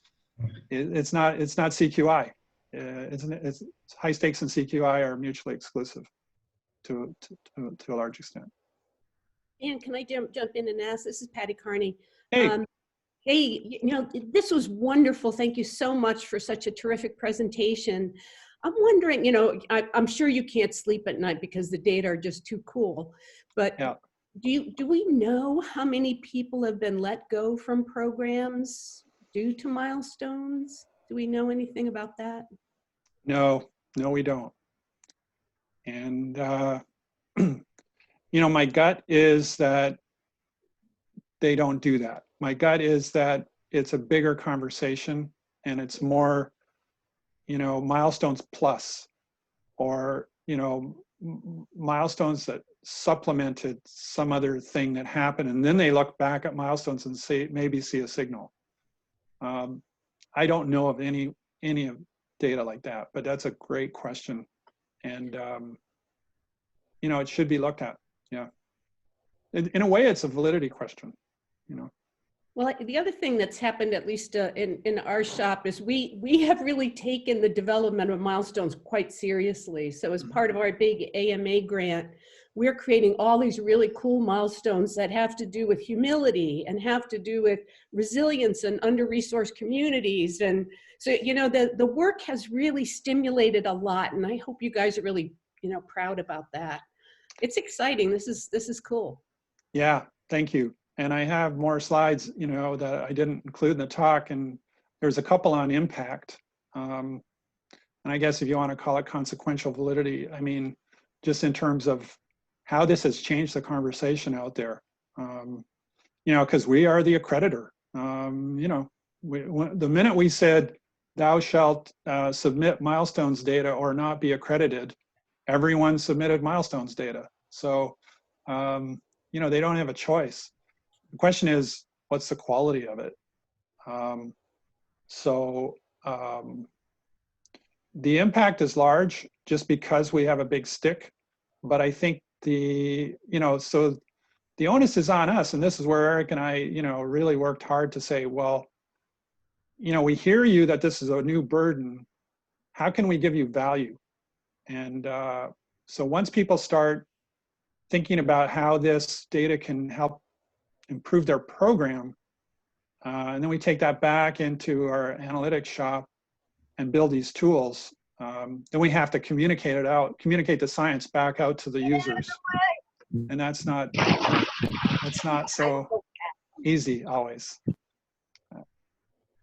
[SPEAKER 1] It's not CQI. It's high stakes and CQI are mutually exclusive to a large extent.
[SPEAKER 6] And can I jump in and ask? This is Patty Carney.
[SPEAKER 1] Hey.
[SPEAKER 6] Hey, you know, this was wonderful. Thank you so much for such a terrific presentation. I'm wondering, you know, I'm sure you can't sleep at night because the data are just too cool, but yeah. Do we know how many people have been let go from programs due to milestones? Do we know anything about that?
[SPEAKER 1] No, we don't. And, you know, my gut is that they don't do that. My gut is that it's a bigger conversation, and it's more, you know, milestones plus, or, you know, milestones that supplemented some other thing that happened, and then they look back at milestones and maybe see a signal. I don't know of any data like that, but that's a great question, and you know, it should be looked at. Yeah, in a way, it's a validity question, you know.
[SPEAKER 6] Well, the other thing that's happened, at least in our shop, is we have really taken the development of milestones quite seriously. So as part of our big AMA grant, we're creating all these really cool milestones that have to do with humility and have to do with resilience and under-resourced communities. And so, you know, the work has really stimulated a lot, and I hope you guys are really, you know, proud about that. It's exciting. This is cool.
[SPEAKER 1] Yeah, thank you. And I have more slides, you know, that I didn't include in the talk, and there's a couple on impact. And I guess if you want to call it consequential validity, I mean, just in terms of how this has changed the conversation out there, you know, because we are the accreditor. You know, the minute we said, thou shalt submit milestones data or not be accredited, everyone submitted milestones data. So, you know, they don't have a choice. The question is, what's the quality of it? The impact is large just because we have a big stick, but I think so the onus is on us, and this is where Eric and I, really worked hard to say, well, we hear you that this is a new burden. How can we give you value? And so once people start thinking about how this data can help improve their program, and then we take that back into our analytics shop and build these tools, then we have to communicate the science back out to the users. And that's not so easy always.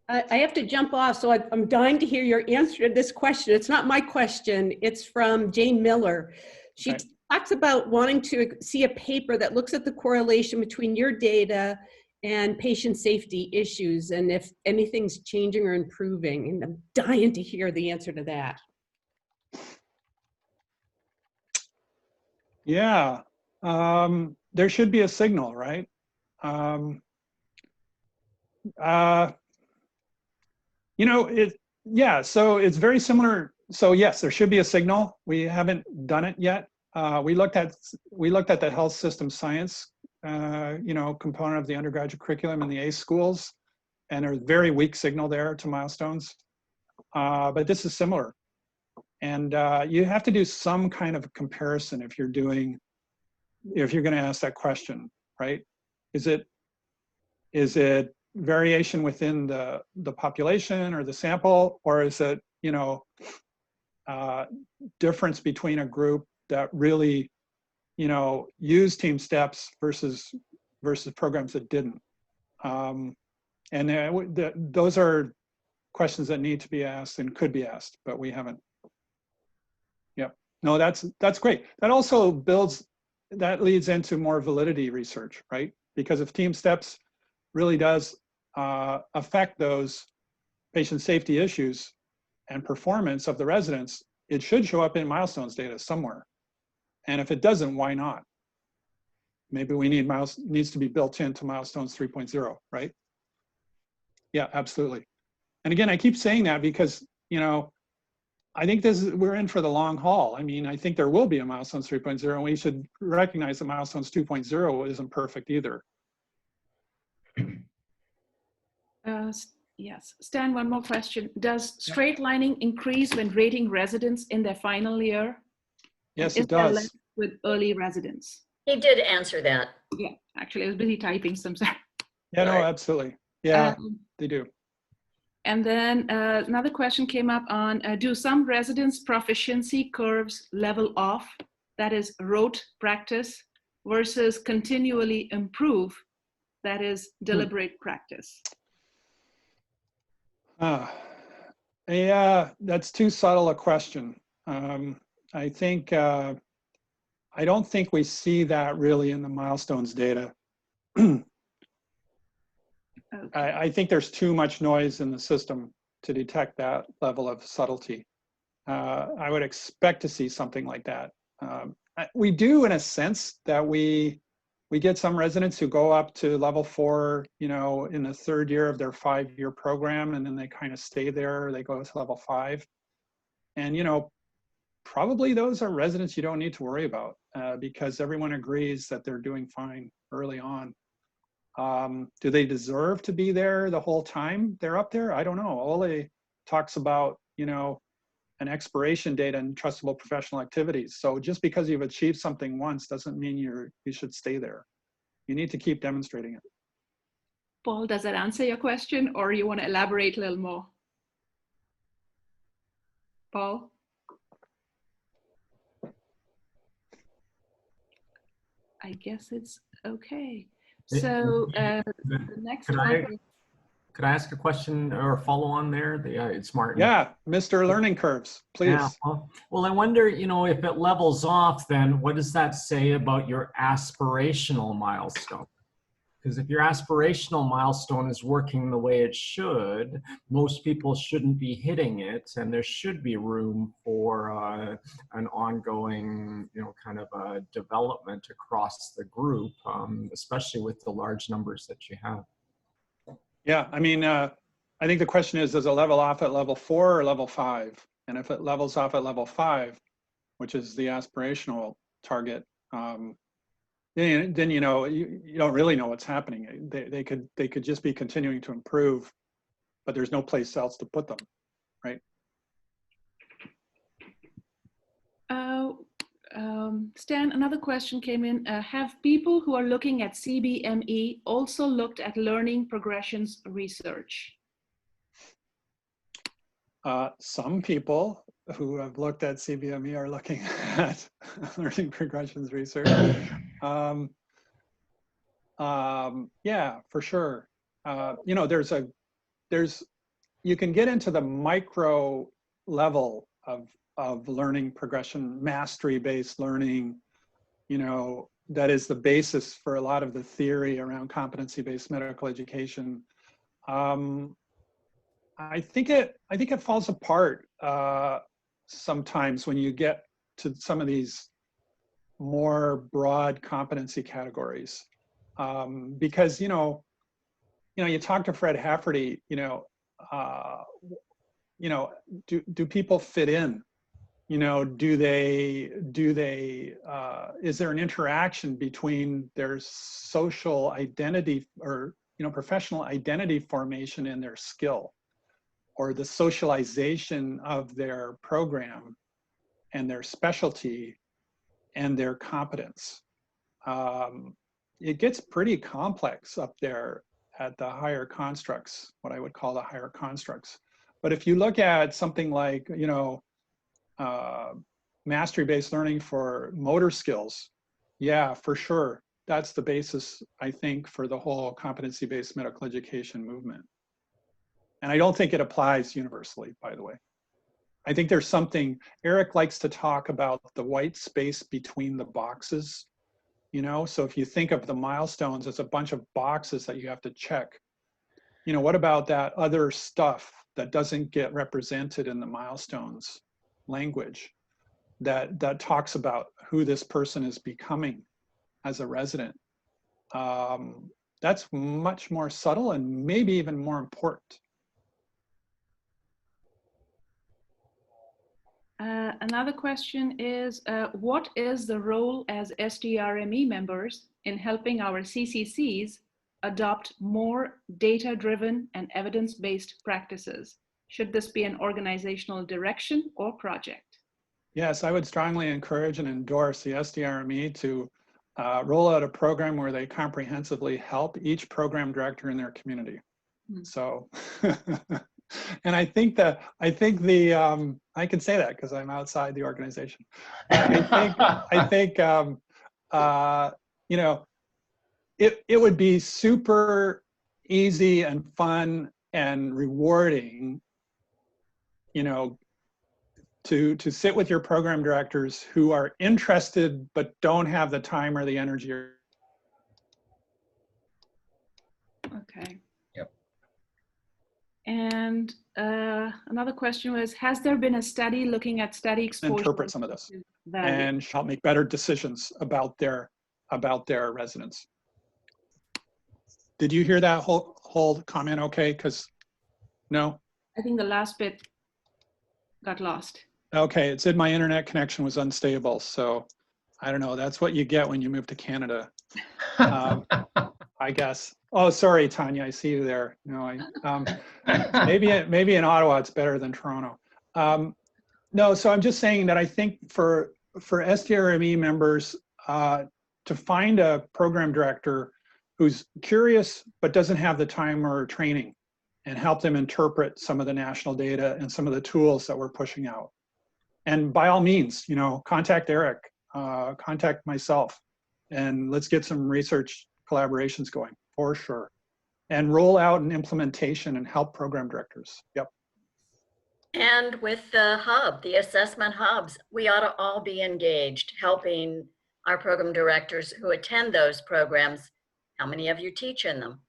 [SPEAKER 6] I have to jump off, so I'm dying to hear your answer to this question. It's not my question, it's from Jane Miller. She talks about wanting to see a paper that looks at the correlation between your data and patient safety issues, and if anything's changing or improving. And I'm dying to hear the answer to that.
[SPEAKER 1] Yeah, there should be a signal, right? So it's very similar. So yes, there should be a signal. We haven't done it yet. We looked at the health system science, component of the undergraduate curriculum in the ACE schools, and there's very weak signal there to milestones. But this is similar, and you have to do some kind of comparison if you're going to ask that question, right? Is it variation within the population or the sample, or is it difference between a group that really use team steps versus programs that didn't? Those are questions that need to be asked and could be asked, but we haven't. Yep. No, that's great. That leads into more validity research, right? Because if team steps really does affect those patient safety issues and performance of the residents, it should show up in milestones data somewhere. And if it doesn't, why not? Maybe we needs to be built into milestones 3.0, right? Yeah, absolutely. And again, I keep saying that because, I think we're in for the long haul. I mean, I think there will be a milestones 3.0, and we should recognize that milestones 2.0 isn't perfect either.
[SPEAKER 3] Yes, Stan, one more question. Does straight lining increase when rating residents in their final year?
[SPEAKER 1] Yes, it does.
[SPEAKER 3] With early residents?
[SPEAKER 4] He did answer that.
[SPEAKER 3] Yeah, actually, I was busy typing, so I'm sorry.
[SPEAKER 1] Yeah, no, absolutely. Yeah, they do.
[SPEAKER 3] And then another question came up on, do some residents' proficiency curves level off, that is rote practice, versus continually improve, that is deliberate practice?
[SPEAKER 1] Yeah, that's too subtle a question. I think, I don't think we see that really in the milestones data.
[SPEAKER 3] Okay.
[SPEAKER 1] I think there's too much noise in the system to detect that level of subtlety. I would expect to see something like that. We do, in a sense, that we get some residents who go up to level 4, in the third year of their 5-year program, and then they kind of stay there. They go to level 5, and probably those are residents you don't need to worry about because everyone agrees that they're doing fine early on. Do they deserve to be there the whole time they're up there? I don't know. Ole talks about, an expiration date and trustable professional activities. So just because you've achieved something once doesn't mean you should stay there. You need to keep demonstrating it.
[SPEAKER 3] Paul, does that answer your question, or you want to elaborate a little more? Paul? I guess it's okay. So the next one.
[SPEAKER 7] Could I ask a question or follow on there? It's Martin.
[SPEAKER 1] Yeah, Mr. Learning Curves, please.
[SPEAKER 7] Yeah, well, I wonder, if it levels off, then what does that say about your aspirational milestone? Because if your aspirational milestone is working the way it should, most people shouldn't be hitting it, and there should be room for an ongoing, kind of a development across the group, especially with the large numbers that you have.
[SPEAKER 1] Yeah, I mean, I think the question is, does it level off at level 4 or level 5? And if it levels off at level 5, which is the aspirational target, then you know you don't really know what's happening. They could just be continuing to improve, but there's no place else to put them, right?
[SPEAKER 3] Stan, another question came in. Have people who are looking at CBME also looked at learning progressions research?
[SPEAKER 1] Some people who have looked at CBME are looking at learning progressions research. Yeah, for sure. You know, you can get into the micro level of learning progression, mastery-based learning, you know, that is the basis for a lot of the theory around competency-based medical education. I think it falls apart sometimes when you get to some of these more broad competency categories, because you talk to Fred Hafferty, do people fit in? You know, is there an interaction between their social identity or professional identity formation and their skill, or the socialization of their program and their specialty and their competence? It gets pretty complex up there at the higher constructs, what I would call the higher constructs. But if you look at something like, mastery-based learning for motor skills, yeah, for sure. That's the basis, I think, for the whole competency-based medical education movement. And I don't think it applies universally, by the way. I think there's something, Eric likes to talk about the white space between the boxes, so if you think of the milestones as a bunch of boxes that you have to check, what about that other stuff that doesn't get represented in the milestones language that talks about who this person is becoming as a resident? That's much more subtle and maybe even more important.
[SPEAKER 3] Another question is, what is the role as SDRME members in helping our CCCs adopt more data-driven and evidence-based practices? Should this be an organizational direction or project?
[SPEAKER 1] Yes, I would strongly encourage and endorse the SDRME to roll out a program where they comprehensively help each program director in their community. So, and I can say that because I'm outside the organization. I think it would be super easy and fun and rewarding, to sit with your program directors who are interested but don't have the time or the energy.
[SPEAKER 3] Okay.
[SPEAKER 2] Yep.
[SPEAKER 3] And another question was, has there been a study looking at study exposure?
[SPEAKER 1] Interpret some of this and help make better decisions about their residents. Did you hear that whole comment okay? Because no?
[SPEAKER 3] I think the last bit got lost.
[SPEAKER 1] Okay, it said my internet connection was unstable. So I don't know, that's what you get when you move to Canada. I guess. Oh, sorry, Tanya, I see you there. No, maybe in Ottawa it's better than Toronto. No, so I'm just saying that I think for SDRME members to find a program director who's curious but doesn't have the time or training, and help them interpret some of the national data and some of the tools that we're pushing out. And by all means, contact Eric, contact myself, and let's get some research collaborations going, for sure. And roll out an implementation and help program directors. Yep.
[SPEAKER 4] And with the hub, the assessment hubs, we ought to all be engaged, helping our program directors who attend those programs. How many of you teach in them?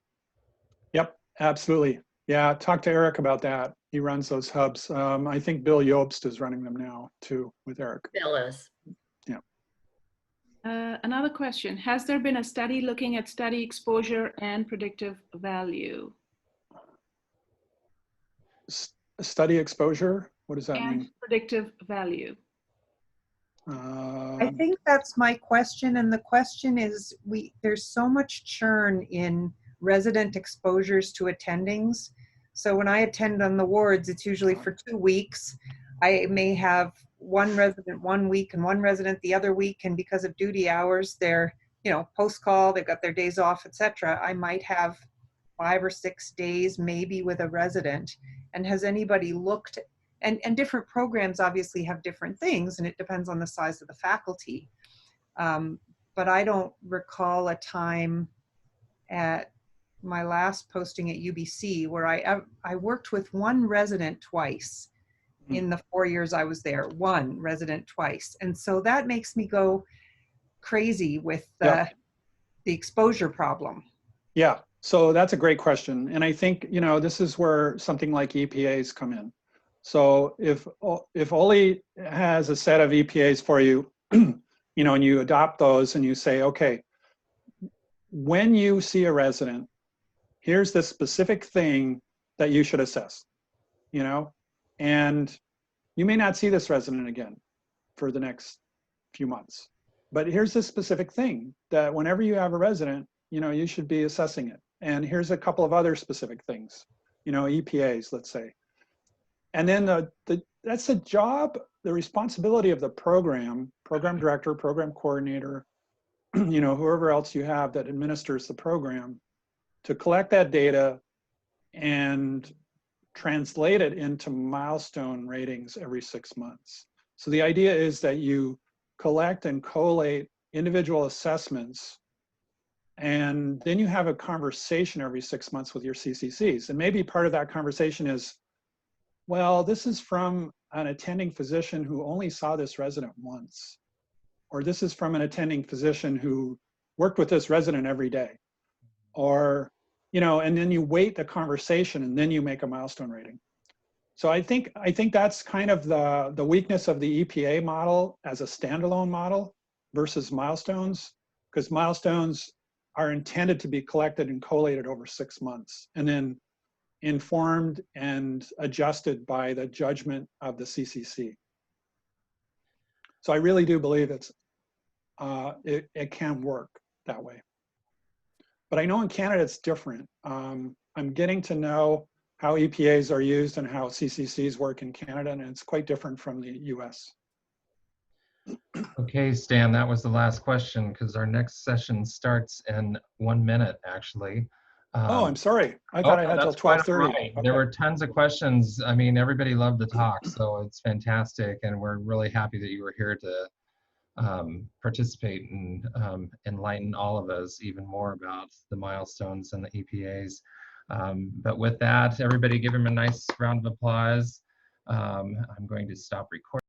[SPEAKER 1] Yep, absolutely. Yeah, talk to Eric about that. He runs those hubs. I think Bill Jobst is running them now too with Eric.
[SPEAKER 4] Bill is.
[SPEAKER 1] Yeah.
[SPEAKER 3] Another question, has there been a study looking at study exposure and predictive value?
[SPEAKER 1] study exposure, what does that
[SPEAKER 3] And
[SPEAKER 1] mean?
[SPEAKER 3] predictive value.
[SPEAKER 8] I think that's my question, and the question is, there's so much churn in resident exposures to attendings. So when I attend on the wards, it's usually for 2 weeks. I may have one resident 1 week and one resident the other week, and because of duty hours, they're, post call, they've got their days off, etc. I might have 5 or 6 days maybe with a resident. And has anybody looked? And different programs obviously have different things, and it depends on the size of the faculty. But I don't recall a time at my last posting at UBC where I worked with one resident twice in the 4 years I was there, one resident twice. And so that makes me go crazy with the exposure problem.
[SPEAKER 1] Yeah, so that's a great question. And I think, this is where something like EPAs come in. So if OLI has a set of EPAs for you, and you adopt those and you say, okay, when you see a resident, here's the specific thing that you should assess, and you may not see this resident again for the next few months, but here's the specific thing that whenever you have a resident, you should be assessing it. And here's a couple of other specific things, EPAs, let's say. And then that's the job, the responsibility of the program director, program coordinator, whoever else you have that administers the program, to collect that data and translate it into milestone ratings every 6 months. So the idea is that you collect and collate individual assessments, and then you have a conversation every 6 months with your CCCs. And maybe part of that conversation is, well, this is from an attending physician who only saw this resident once, or this is from an attending physician who worked with this resident every day, or, and then you weight the conversation and then you make a milestone rating. So I think that's kind of the weakness of the EPA model as a standalone model versus milestones, because milestones are intended to be collected and collated over 6 months, and then informed and adjusted by the judgment of the CCC. So I really do believe it can work that way. But I know in Canada it's different. I'm getting to know how EPAs are used and how CCCs work in Canada, and it's quite different from the US.
[SPEAKER 2] Okay, Stan, that was the last question because our next session starts in 1 minute, actually.
[SPEAKER 1] Oh, I'm sorry. I thought I had till 12:30.
[SPEAKER 2] Right. Okay. There were tons of questions. I mean, everybody loved the talk, so it's fantastic, and we're really happy that you were here to participate and enlighten all of us even more about the milestones and the EPAs. But with that, everybody give him a nice round of applause. I'm going to stop recording.